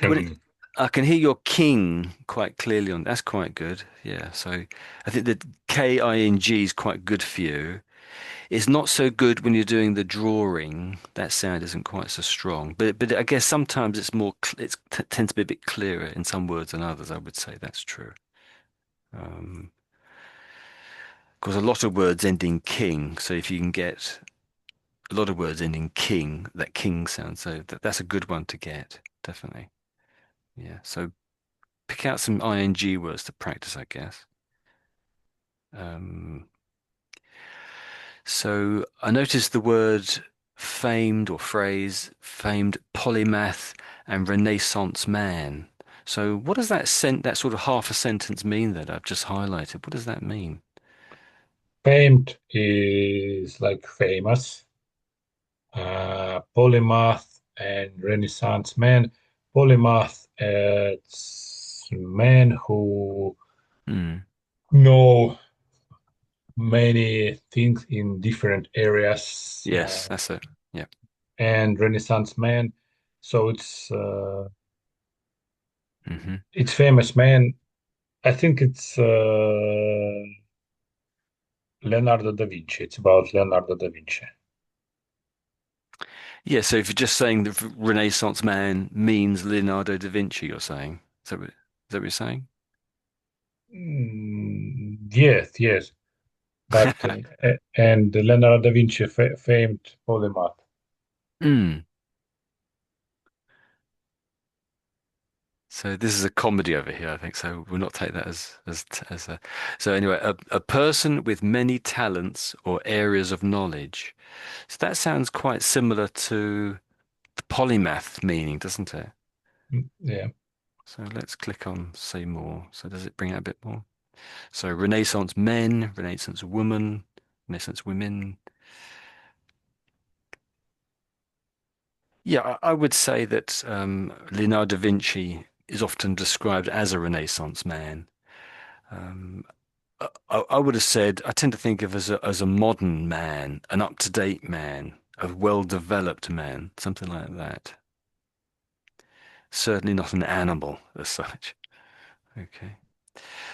When Thinking. I can hear your king quite clearly on. That's quite good. Yeah. So I think the king is quite good for you. It's not so good when you're doing the drawing. That sound isn't quite so strong. But I guess sometimes it's more. Tends to be a bit clearer in some words than others. I would say that's true. Because a lot of words end in king. So if you can get a lot of words ending king, that king sound. So that's a good one to get, definitely. Yeah. So pick out some ing words to practice, I guess. Um, so I noticed the word famed or phrase, famed polymath and Renaissance man. So what does that sort of half a sentence mean that I've just highlighted? What does that mean? Famed is like famous. Polymath and Renaissance man. Polymath, it's men who Hmm. know many things in different areas, Yes, that's it. Yeah. and Renaissance man. So Hmm. it's famous man. I think it's Leonardo da Vinci. It's about Leonardo da Vinci. Yeah, so if you're just saying the Renaissance man means Leonardo da Vinci, you're saying. Is that what you're saying? Yes, yes. But and Leonardo da Vinci, famed polymath. Mm. So this is a comedy over here, I think. So we'll not take that as a. So anyway, a person with many talents or areas of knowledge. So that sounds quite similar to the polymath meaning, doesn't it? Yeah. So let's click on say more. So does it bring out a bit more? So Renaissance men, Renaissance woman, Renaissance women. Yeah, I would say that Leonardo da Vinci is often described as a Renaissance man. Um, I would have said I tend to think of as a modern man, an up-to-date man, a well-developed man, something like that. Certainly not an animal as such. Okay.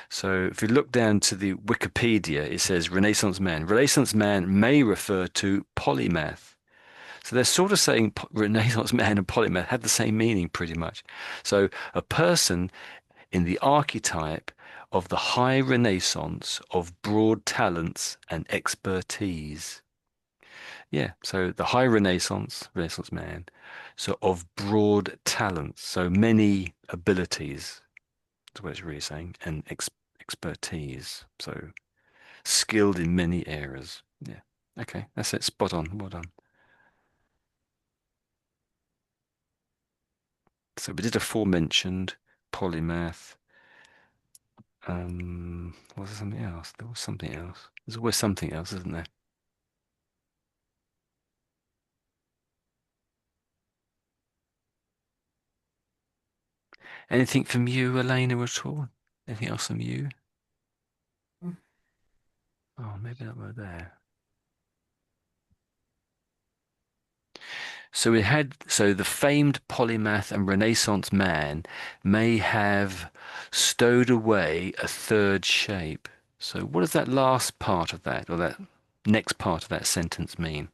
So if you look down to the Wikipedia, it says Renaissance man. Renaissance man may refer to polymath. So they're sort of saying Renaissance man and polymath have the same meaning pretty much. So a person in the archetype of the high Renaissance of broad talents and expertise. Yeah, so the high Renaissance, Renaissance man, so of broad talents, so many abilities, that's what it's really saying, and expertise, so skilled in many areas. Yeah, okay, that's it, spot on, well done. So we did aforementioned polymath. Was there something else? There was something else. There's always something else, isn't there? Anything from you, Elena, at all? Anything else from you? Oh, maybe that were there. So the famed polymath and Renaissance man may have stowed away a third shape. So what does that last part of that, or that next part of that sentence mean?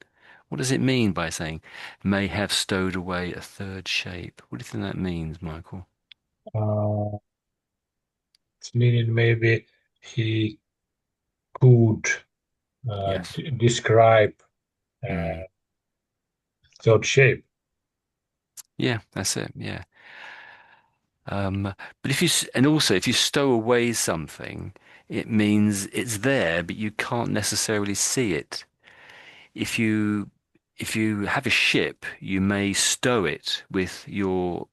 What does it mean by saying may have stowed away a third shape? What do you think that means, Michael? Uh, it's meaning maybe he could Yes. describe Mm. third shape. Yeah, that's it. Yeah. But and also if you stow away something, it means it's there, but you can't necessarily see it. If you if you have a ship, you may stow it with your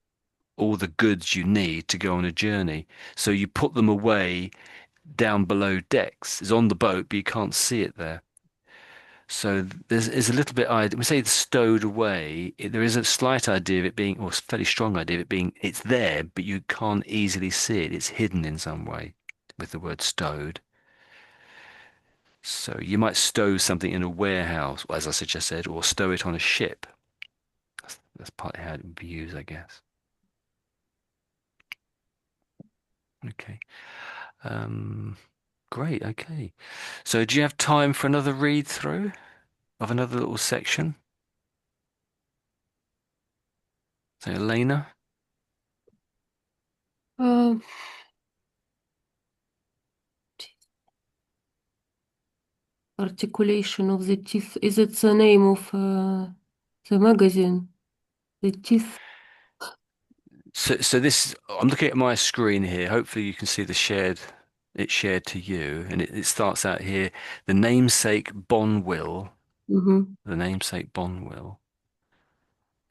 all the goods you need to go on a journey. So you put them away down below decks. It's on the boat, but you can't see it there. So there's a little bit, we say it's stowed away. There is a slight idea of it being, or a fairly strong idea of it being, it's there, but you can't easily see it. It's hidden in some way with the word stowed. So you might stow something in a warehouse, as I just said, or stow it on a ship. That's partly how it would be used, I guess. Okay. Um, great. Okay. So do you have time for another read through of another little section? So Elena? Uh, Articulation of the teeth. Is it the name of the magazine? The teeth. So this, I'm looking at my screen here. Hopefully you can see it's shared to you. And it starts out here, the namesake Bonwill, Mhm. the namesake Bonwill.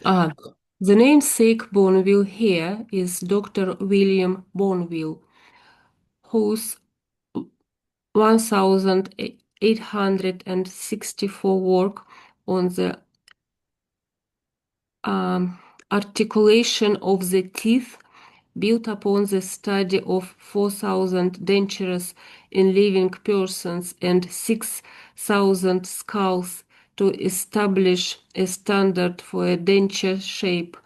Ah, the namesake Bonneville here is Dr. William Bonneville, whose 1864 work on the articulation of the teeth, built upon the study of 4,000 dentures in living persons and 6,000 skulls to establish a standard for a denture shape,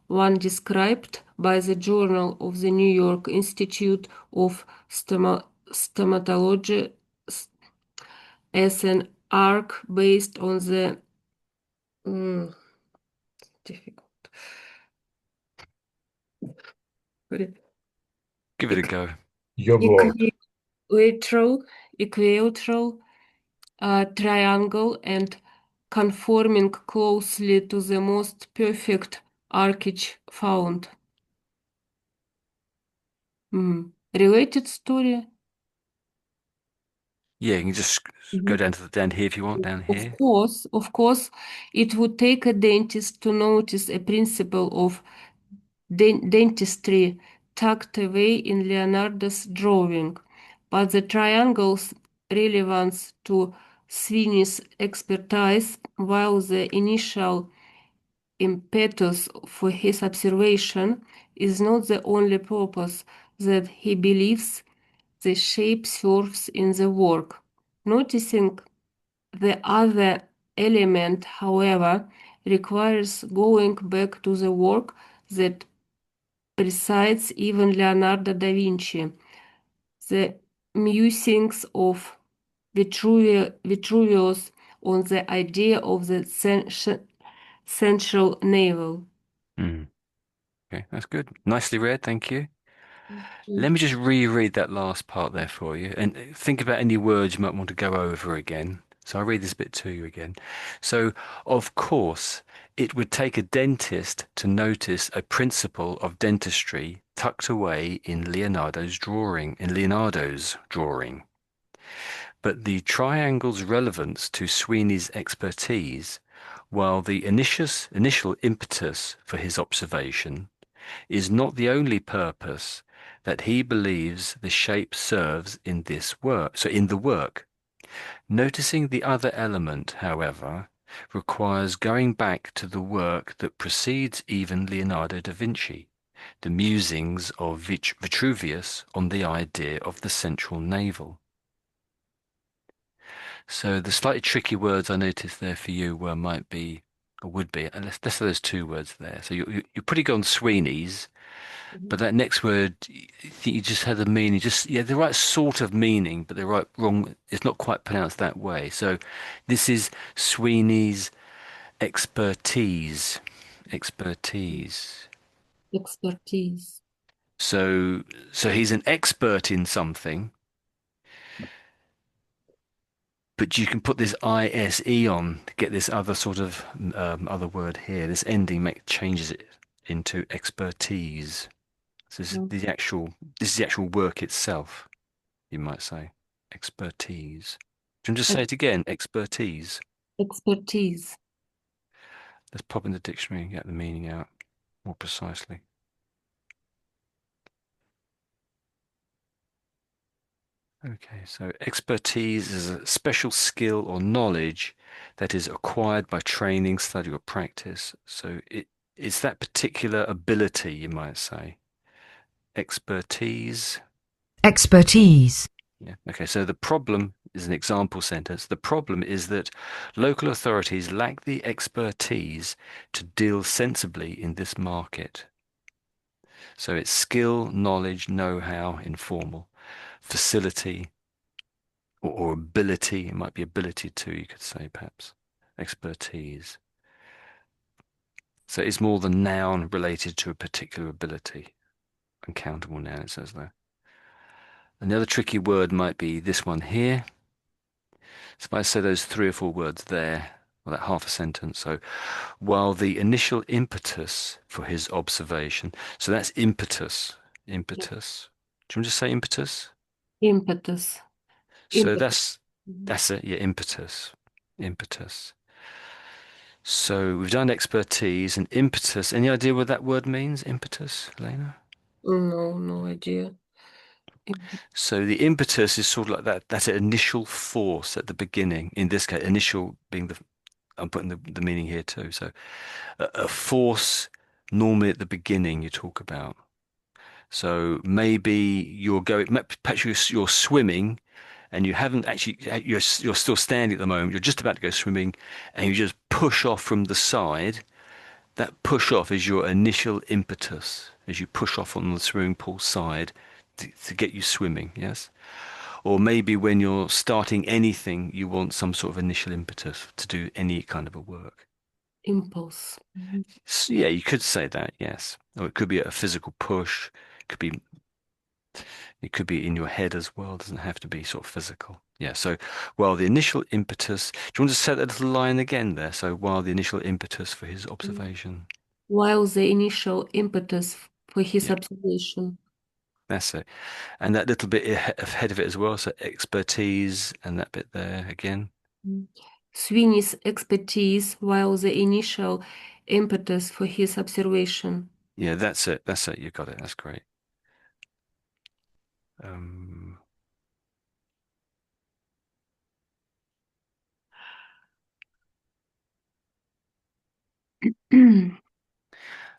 one described by the Journal of the New York Institute of Stomatology as an arc based on the difficult Give it a go. Your word. equilateral equilateral triangle and conforming closely to the most perfect arch found. Related story? Yeah, you can just go Mhm. down to the down here if you want, down here. Of course, it would take a dentist to notice a principle of dentistry tucked away in Leonardo's drawing, but the triangle's relevance to Sweeney's expertise, while the initial impetus for his observation is not the only purpose that he believes the shape serves in the work. Noticing the other element, however, requires going back to the work that precedes even Leonardo da Vinci, the musings of Vitruvius on the idea of the central navel. Okay, that's good. Nicely read, thank you. Mm. Let me just reread that last part there for you and think about any words you might want to go over again. So I'll read this bit to you again. So, of course, it would take a dentist to notice a principle of dentistry tucked away in Leonardo's drawing. But the triangle's relevance to Sweeney's expertise, while the initial impetus for his observation is not the only purpose that he believes the shape serves in this work. So in the work, noticing the other element, however, requires going back to the work that precedes even Leonardo da Vinci, the musings of Vitruvius on the idea of the central navel. So the slightly tricky words I noticed there for you might be, or would be, and let's say there's two words there. So you're pretty good on Sweeney's, but that next word, I think you just had the meaning, just yeah, the right sort of meaning, but the right wrong. It's not quite pronounced that way. So this is Sweeney's expertise. Expertise. Expertise. So he's an expert in something, but you can put this ise on to get this other sort of other word here. This ending changes it into expertise. So this is the actual work itself, you might say. Expertise. Can you just say it again? Expertise. Expertise. Let's pop in the dictionary and get the meaning out more precisely. Okay, so expertise is a special skill or knowledge that is acquired by training, study, or practice. So it's that particular ability, you might say. Expertise. expertise, Yeah. Okay, so the problem is an example sentence. The problem is that local authorities lack the expertise to deal sensibly in this market. So it's skill, knowledge, know-how, informal, facility, or ability. It might be ability too, you could say perhaps. Expertise. So it's more the noun related to a particular ability. Uncountable noun, it says there. Another tricky word might be this one here. So if I say those three or four words there, well, that half a sentence. So while the initial impetus for his observation, so that's impetus, impetus. Do you want to just say impetus? Impetus. So Impetus. that's it, yeah, impetus, impetus. So we've done expertise and impetus. Any idea what that word means, impetus, Lena? No, no idea. So the impetus is sort of like that initial force at the beginning. In this case, initial being I'm putting the meaning here too. So a force normally at the beginning you talk about. So maybe perhaps you're swimming and you haven't actually, you're still standing at the moment. You're just about to go swimming and you just push off from the side. That push off is your initial impetus as you push off on the swimming pool side to get you swimming. Yes. Or maybe when you're starting anything, you want some sort of initial impetus to do any kind of a work. Impulse. Yeah, you could say that, yes. Or it could be a physical push. Could be it could be in your head as well. It doesn't have to be sort of physical. Yeah. So while the initial impetus, do you want to say that little line again there? So while the initial impetus for his observation. While the initial impetus for his Yeah, observation. that's it. And that little bit ahead of it as well. So expertise and that bit there again. Sweeney's expertise while the initial impetus for his observation. Yeah, that's it. That's it. You got it. That's great. Um, and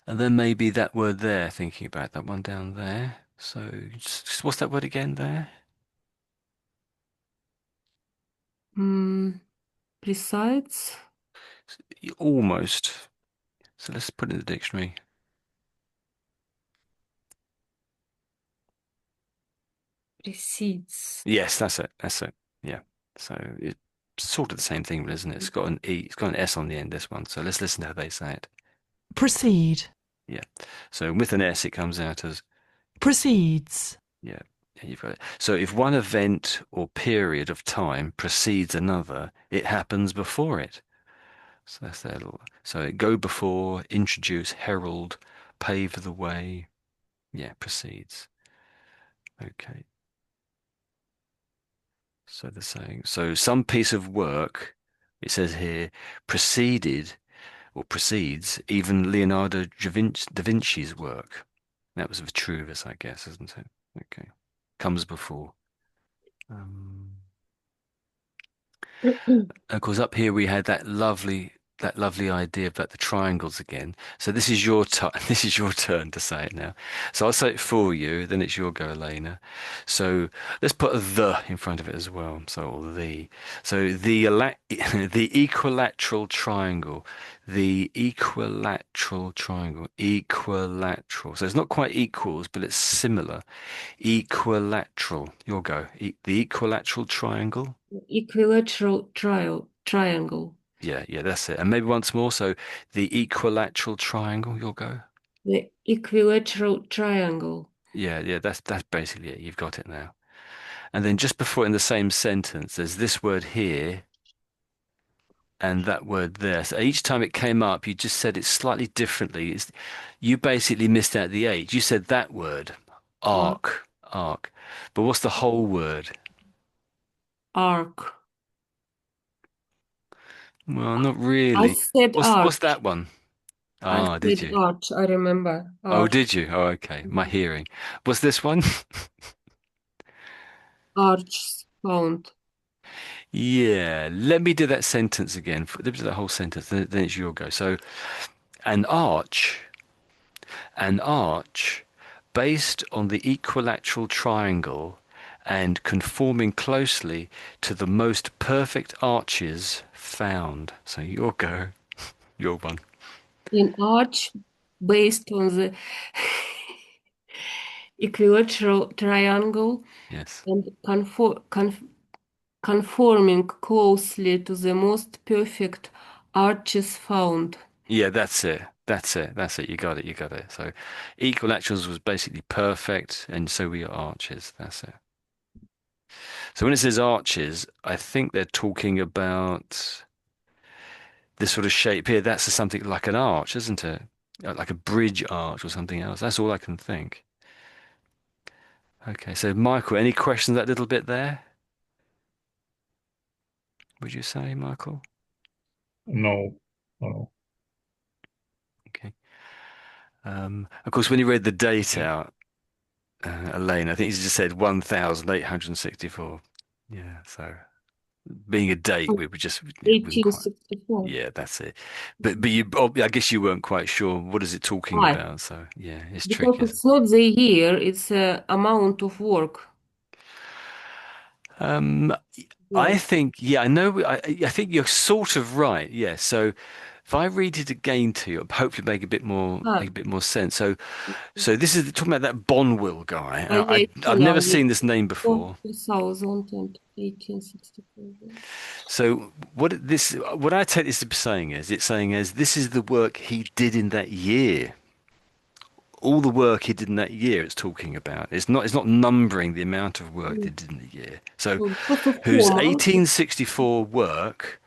then maybe that word there, thinking about that one down there. So what's that word again there? Presides. Almost. So let's put it in the dictionary. Precedes. Yes, that's it. That's it. Yeah. So it's sort of the same thing, isn't it? It's got an E, it's got an S on the end, this one. So let's listen to how they say it. Proceed. Yeah. So with an S, it comes out as, Proceeds. yeah, yeah, you've got it. So if one event or period of time precedes another, it happens before it. So that's their little, so it go before, introduce, herald, pave the way. Yeah, precedes. Okay. So they're saying, so some piece of work, it says here, preceded or precedes even Leonardo da Vinci's work. That was Vitruvius, I guess, isn't it? Okay. Comes before. Um, of course, up here we had that lovely idea about the triangles again. So this is your this is your turn to say it now. So I'll say it for you, then it's your go, Elena. So let's put a the in front of it as well. So or the. So the equilateral triangle. The equilateral triangle. Equilateral. So it's not quite equals, but it's similar. Equilateral. Your go. The equilateral triangle. Equilateral triangle. Yeah, yeah, that's it. And maybe once more. So the equilateral triangle, you'll go. The equilateral triangle. Yeah, yeah, that's basically it. You've got it now. And then just before in the same sentence, there's this word here and that word there. So each time it came up, you just said it slightly differently. You basically missed out the H. You said that word, Arc. arc. But what's the whole word? Arc. Well, not I really. said What's arch. that one? I Ah, did said you? arch. I remember. Oh, Arch. did you? Oh, okay. My hearing. What's this one? Arch found. Yeah, let me do that sentence again. Let me do that whole sentence, then it's your go. So, an arch, an arch, based on the equilateral triangle and conforming closely to the most perfect arches found. So your go, your one. An arch based on the equilateral triangle Yes. and conforming closely to the most perfect arches found. Yeah, that's it. That's it. That's it. You got it. You got it. So, equilaterals was basically perfect, and so were your arches. That's it. So when it says arches, I think they're talking about this sort of shape here. That's something like an arch, isn't it? Like a bridge arch or something else. That's all I can think. Okay, so Michael, any questions that little bit there? Would you say, Michael? No, no. Okay. Of course, when you read the date out, Elaine, I think you just said 1,864. Yeah, so being a date, we would just yeah, we can quite 1864. yeah, that's it. But you, I guess you weren't quite sure what is it talking Why? about. So yeah, it's Because tricky. it's not the year, it's amount of work. Um, I No. think yeah, I know. I think you're sort of right. Yeah. So if I read it again to you, hopefully Ah, make a bit more sense. So this is talking about that Bonwill guy. yeah, I've yeah, never yeah. seen this name before. 201864. So what I take this to be saying is it's saying is this is the work he did in that year. All the work he did in that year it's talking about. It's not numbering the amount of work they Mm. did in the year. So So because of whose formal, 1864 work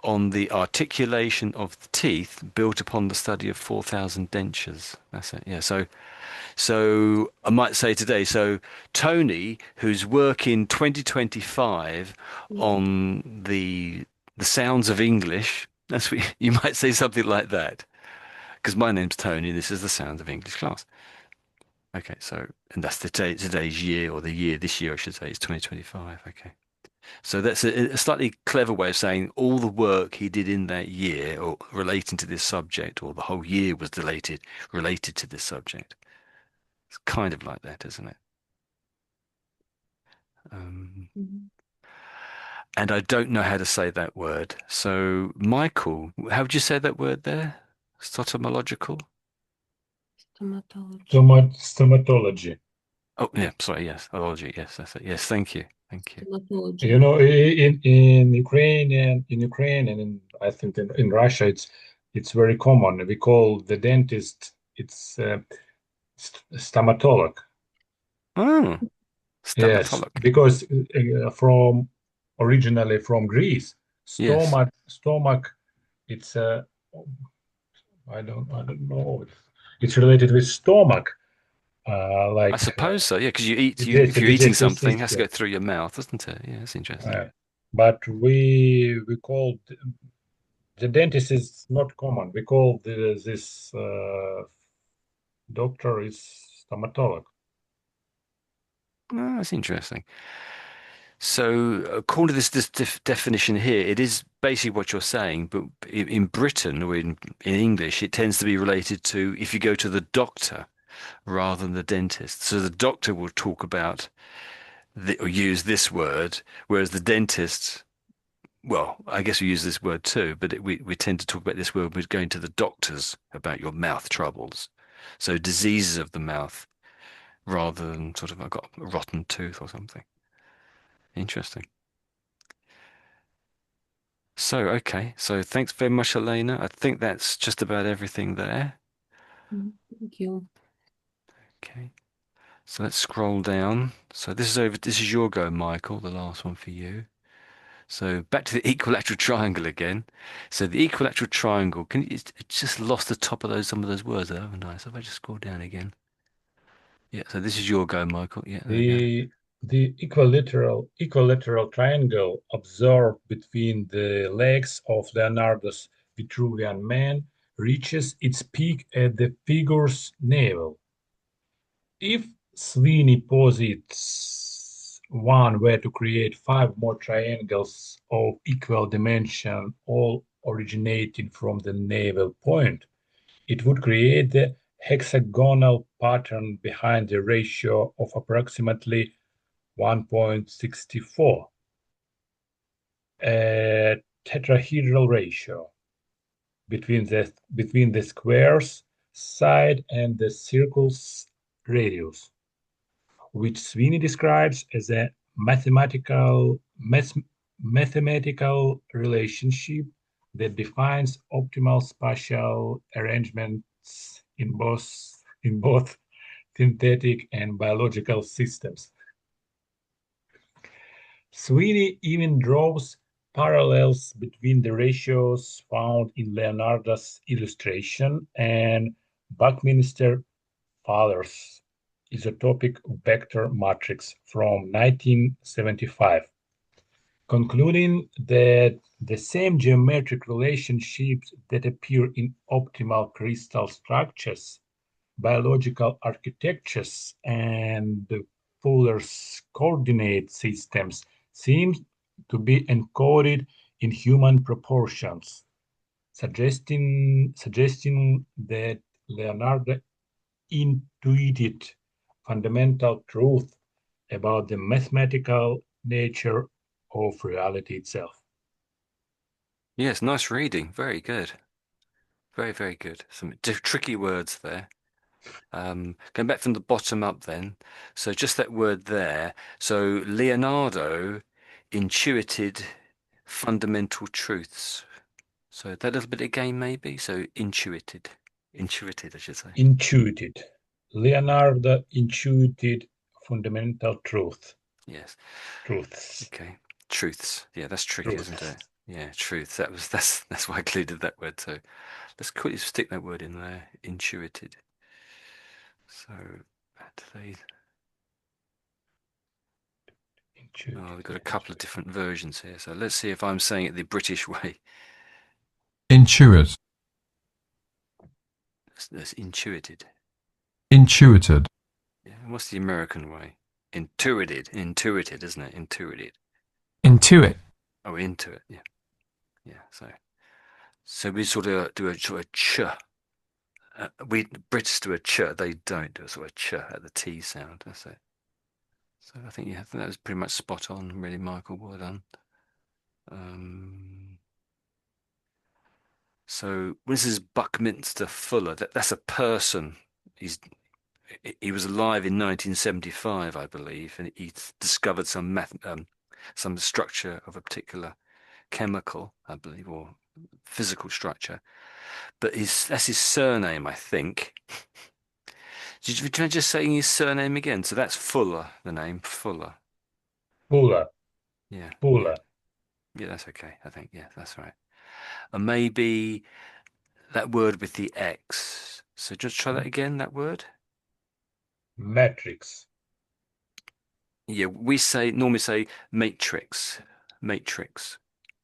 on the articulation of the teeth built upon the study of 4,000 dentures. That's it. Yeah. So I might say today, so Tony, who's working 2025 on the sounds of English, that's what you might say something like that. Because my name's Tony, this is the sounds of English class. Okay, so and that's today's year or the year this year I should say is 2025. Okay. So that's a slightly clever way of saying all the work he did in that year or relating to this subject or the whole year was related to this subject. It's kind of like that, isn't it? Um, Mhm. and I don't know how to say that word. So, Michael, how would you say that word there? Sotomological? Stomatology. Stomatology. Oh, yeah, sorry, yes. Ology, yes, that's it. Yes, thank you. Thank you. Stomatology. You know, in Ukraine and I think in Russia, it's very common. We call the dentist it's stomatolog. Oh, Yes, stomatolog. because from originally from Greece, Yes, stomach. It's I don't know. It's related with stomach, I like suppose so. Yeah, because you eat you if digestive you're eating digestive something, it has to system. go through your mouth, doesn't it? Yeah, that's interesting. Uh, but we call the dentist is not common. We call this doctor is stomatolog. Oh, that's interesting. So, according to this definition here, it is basically what you're saying, but in Britain or in English, it tends to be related to if you go to the doctor rather than the dentist. So the doctor will talk about or use this word, whereas the dentist, well, I guess we use this word too, but we tend to talk about this word when going to the doctors about your mouth troubles. So diseases of the mouth rather than sort of I've got a rotten tooth or something. Interesting. So, okay. So thanks very much, Elena. I think that's just about everything there. Thank you. Okay. So let's scroll down. So this is over. This is your go, Michael, the last one for you. So back to the equilateral triangle again. So the equilateral triangle, it's just lost the top of some of those words there, haven't I? So if I just scroll down again. Yeah, so this is your go, Michael. Yeah, there we go. The equilateral triangle observed between the legs of Leonardo's Vitruvian Man reaches its peak at the figure's navel. If Sweeney posits one were to create five more triangles of equal dimension, all originating from the navel point, it would create the hexagonal pattern behind the ratio of approximately 1.64, a tetrahedral ratio between the square's side and the circle's radius, which Sweeney describes as a mathematical relationship that defines optimal spatial arrangements in both synthetic and biological systems. Sweeney even draws parallels between the ratios found in Leonardo's illustration and Buckminster Fuller's isotopic vector matrix from 1975, concluding that the same geometric relationships that appear in optimal crystal structures, biological architectures, and Fuller's coordinate systems seem to be encoded in human proportions, suggesting that Leonardo intuited fundamental truth about the mathematical nature of reality itself. Yes, nice reading. Very good. Very, very good. Some tricky words there. Going back from the bottom up then. So just that word there. So Leonardo intuited fundamental truths. So that little bit again, maybe. So intuited. Intuited, I should say. Intuited. Leonardo intuited fundamental truths. Yes. Truths. Okay. Truths. Yeah, that's tricky, isn't Truths. it? Yeah, truth. That's why I included that word. So let's quickly stick that word in there. Intuited. So they Intuited. oh, we've got a couple of different versions here. So let's see if I'm saying it the British way. Intuit. That's intuited. Intuited. Yeah. And what's the American way? Intuited. Intuited, isn't it? Intuited. Intuit. Oh, into it. Yeah. Yeah. So we sort of do a sort of ch. We Brits do a ch. They don't do a sort of ch at the T sound. That's it. So I think that was pretty much spot on, really, Michael. Well done. So this is Buckminster Fuller. That's a person. He was alive in 1975, I believe, and he discovered some structure of a particular chemical, I believe, or physical structure. But that's his surname, I think. Can I just say his surname again? So that's Fuller, the name Fuller. Fuller. Yeah, yeah, Fuller. yeah. That's okay. I think yeah, that's right. And maybe that word with the X. So just try that again. That word. Matrix. Yeah, we normally say matrix. Matrix.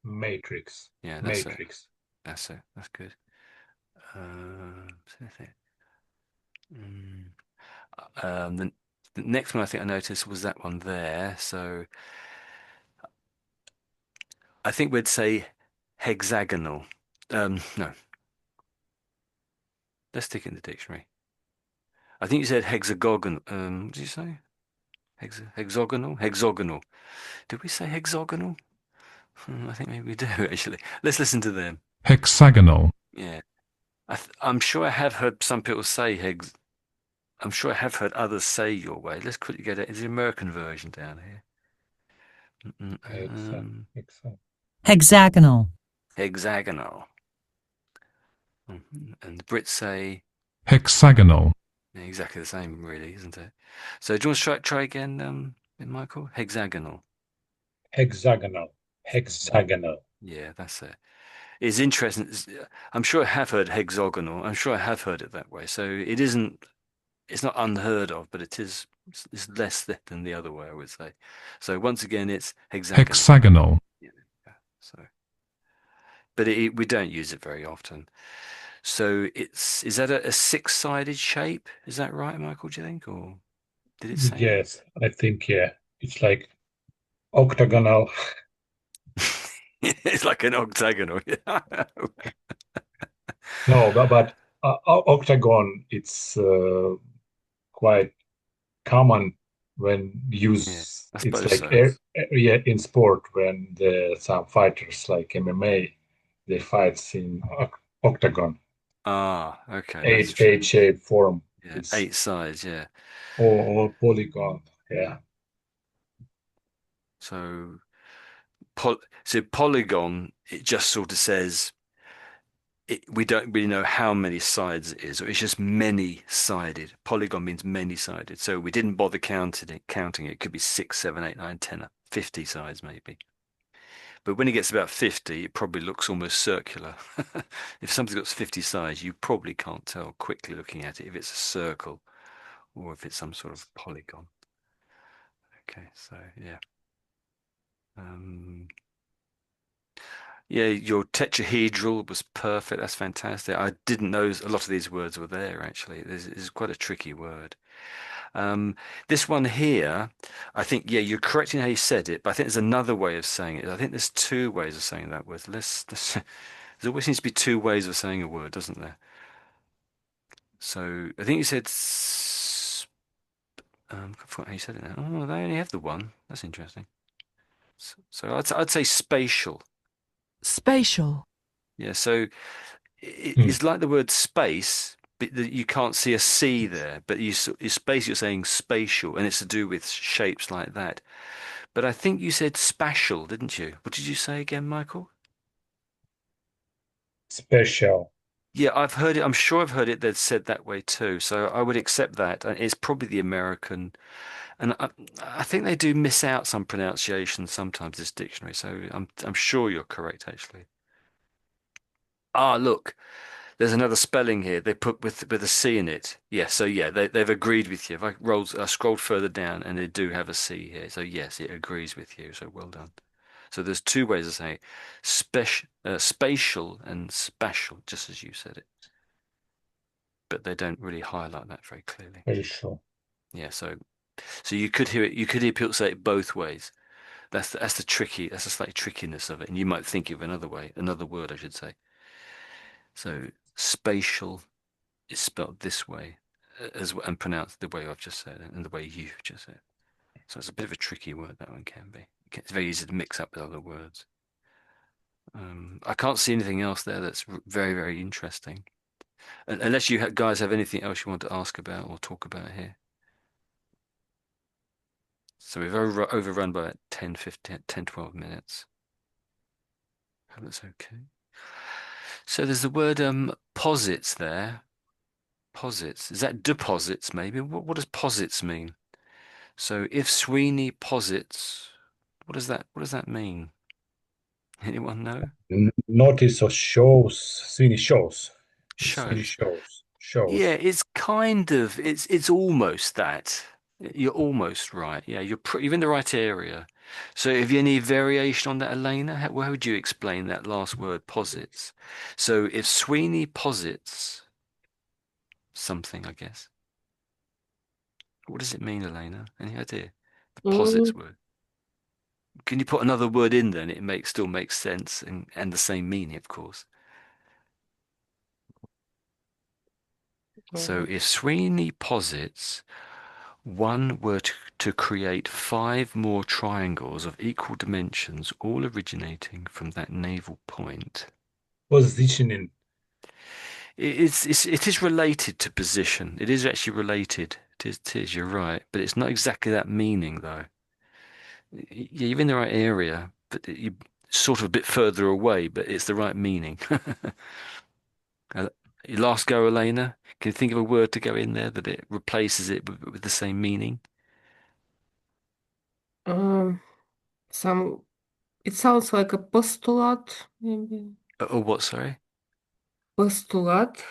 Matrix. Yeah, that's it. Matrix. That's it. That's good. Mm. The next one I think I noticed was that one there. So I think we'd say hexagonal. No, let's stick it in the dictionary. I think you said hexagonal. What did you say? Hexagonal? Hexagonal. Did we say hexagonal? I think maybe we do actually. Let's listen to them. Hexagonal. Yeah. I'm sure I have heard some people say I'm sure I have heard others say your way. Let's quickly get it. Is the American version down here? Hexagonal. Hexagonal. And the Brits say Hexagonal. exactly the same, really, isn't it? So do you want to try again, Michael? Hexagonal. Hexagonal. Hexagonal. Yeah, that's it. It's interesting. I'm sure I have heard hexagonal. I'm sure I have heard it that way. So it isn't. It's not unheard of, but it is. It's less than the other way, I would say. So once again, it's hexagonal. Hexagonal. Yeah. So, but we don't use it very often. So is that a six-sided shape? Is that right, Michael? Do you think, or did it say Yes, I think, yeah. It's like octagonal. that? It's like an octagonal. No, but octagon, it's quite common when Yeah, use. I It's suppose like so. yeah, in sport when some fighters like MMA, they fight in octagon, Ah, okay, that's eight true. eight shape form. Yeah, It's 8 sides. Yeah. or polygon. Yeah, So, polygon, it just sort of says we don't really know how many sides it is, or it's just many-sided. Polygon means many-sided. So we didn't bother counting it. Counting it could be 6, 7, 8, 9, 10, 50 sides maybe. But when it gets about 50, it probably looks almost circular. If something's got 50 sides, you probably can't tell quickly looking at it if it's a circle or if it's some sort of polygon. Okay, so yeah. Yeah, your tetrahedral was perfect. That's fantastic. I didn't know a lot of these words were there, actually. This is quite a tricky word. This one here, I think, yeah, you're correct in how you said it, but I think there's another way of saying it. I think there's two ways of saying that word. There always seems to be two ways of saying a word, doesn't there? So I think you said, I forgot how you said it now. Oh, they only have the one. That's interesting. So I'd say spatial. spatial, Yeah, so it's like the word space, but you can't see a C there, but space, you're saying spatial, and it's to do with shapes like that. But I think you said spatial, didn't you? What did you say again, Michael? Special. Yeah, I've heard it. I'm sure I've heard it that's said that way too. So I would accept that. It's probably the American, and I think they do miss out some pronunciation sometimes, this dictionary. So I'm sure you're correct, actually. Ah, look. There's another spelling here. They put with a C in it. Yeah, so yeah, they've agreed with you. If I scrolled further down and they do have a C here. So yes, it agrees with you. So well done. So there's two ways of saying it. Spatial and spatial, just as you said it. But they don't really highlight that very clearly. Special. Yeah, so you could hear it, you could hear people say it both ways. That's the slight trickiness of it. And you might think of another way, another word, I should say. So spatial is spelled this way and pronounced the way I've just said it and the way you've just said. So it's a bit of a tricky word, that one can be. It's very easy to mix up with other words. I can't see anything else there that's very, very interesting. Unless you guys have anything else you want to ask about or talk about here. So we've overrun by about 10, 15, 10, 12 minutes. That's okay. So there's the word posits there. Posits. Is that deposits maybe? What does posits mean? So if Sweeney posits, what does that mean? Anyone know? Notice or shows. Sweeney shows. Sweeney Shows. shows. Yeah, Shows. it's almost that. You're almost right. Yeah, you're in the right area. So have you any variation on that, Elena? How would you explain that last word, posits? So if Sweeney posits something, I guess. What does it mean, Elena? Any idea? The posits Mm, word. Can you put another word in there and still makes sense and the same meaning, of course. So if Sweeney posits one were to create five more triangles of equal dimensions, all originating from that naval point. Positioning. It is related to position. It is actually related. It is, you're right. But it's not exactly that meaning, though. Yeah, you're in the right area, but you're sort of a bit further away, but it's the right meaning. Your last go, Elena. Can you think of a word to go in there that it replaces it with the same meaning? um, some it sounds like a postulate, maybe. Or what, sorry? Postulate.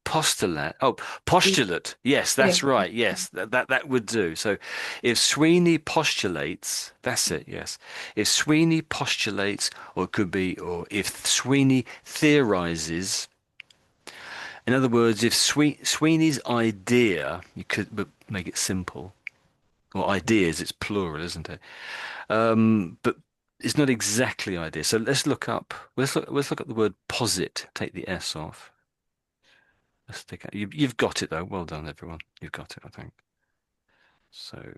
Postulate. Oh, postulate. Yes, Yeah. that's right. Yes, that would do. So if Sweeney postulates, that's it. Yes. If Sweeney postulates, or it could be, or if Sweeney theorizes, in other words, if Sweeney's idea, you could make it simple, or ideas, it's plural, isn't it? But it's not exactly idea. So let's look at the word posit. Take the S off. Let's take it. You've got it though. Well done, everyone. You've got it, I think. So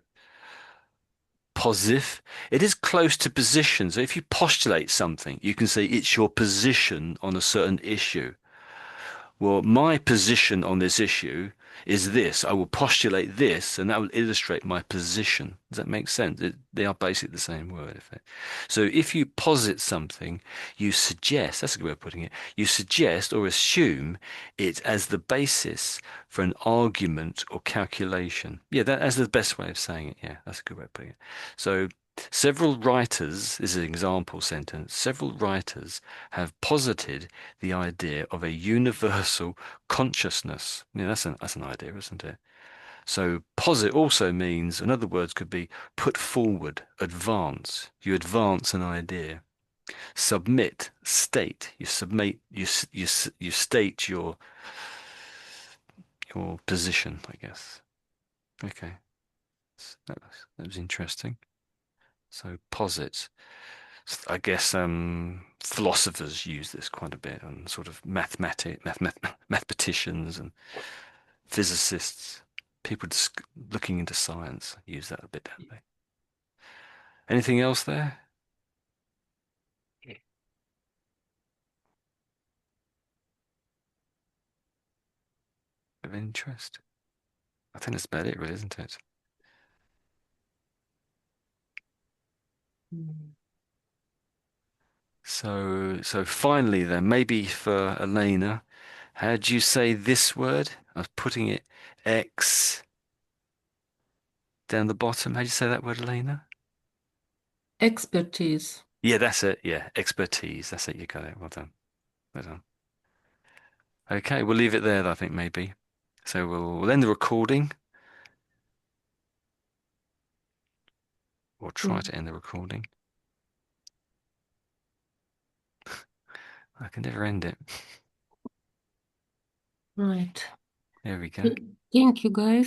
positive. It is close to position. So if you postulate something, you can say it's your position on a certain issue. Well, my position on this issue is this. I will postulate this, and that will illustrate my position. Does that make sense? They are basically the same word. So if you posit something, you suggest, that's a good way of putting it, you suggest or assume it as the basis for an argument or calculation. Yeah, that's the best way of saying it. Yeah, that's a good way of putting it. So several writers, this is an example sentence, several writers have posited the idea of a universal consciousness. Yeah, that's an idea, isn't it? So posit also means, in other words, could be put forward, advance. You advance an idea. Submit, state. You submit. You state your position, I guess. Okay, that was interesting. So posit. I guess philosophers use this quite a bit, and sort of mathematicians and physicists, people just looking into science use that a bit, don't they? Anything else there? Of interest? I think that's about it, really, isn't it? So finally then, maybe for Elena, how do you say this word? I was putting it X down the bottom. How do you say that word, Elena? Expertise. Yeah, that's it. Yeah, expertise. That's it. You got it. Well done. Well done. Okay, we'll leave it there, I think, maybe. So we'll end the recording, or try to end the recording. I can never end it. Right. There we go. Thank you, guys.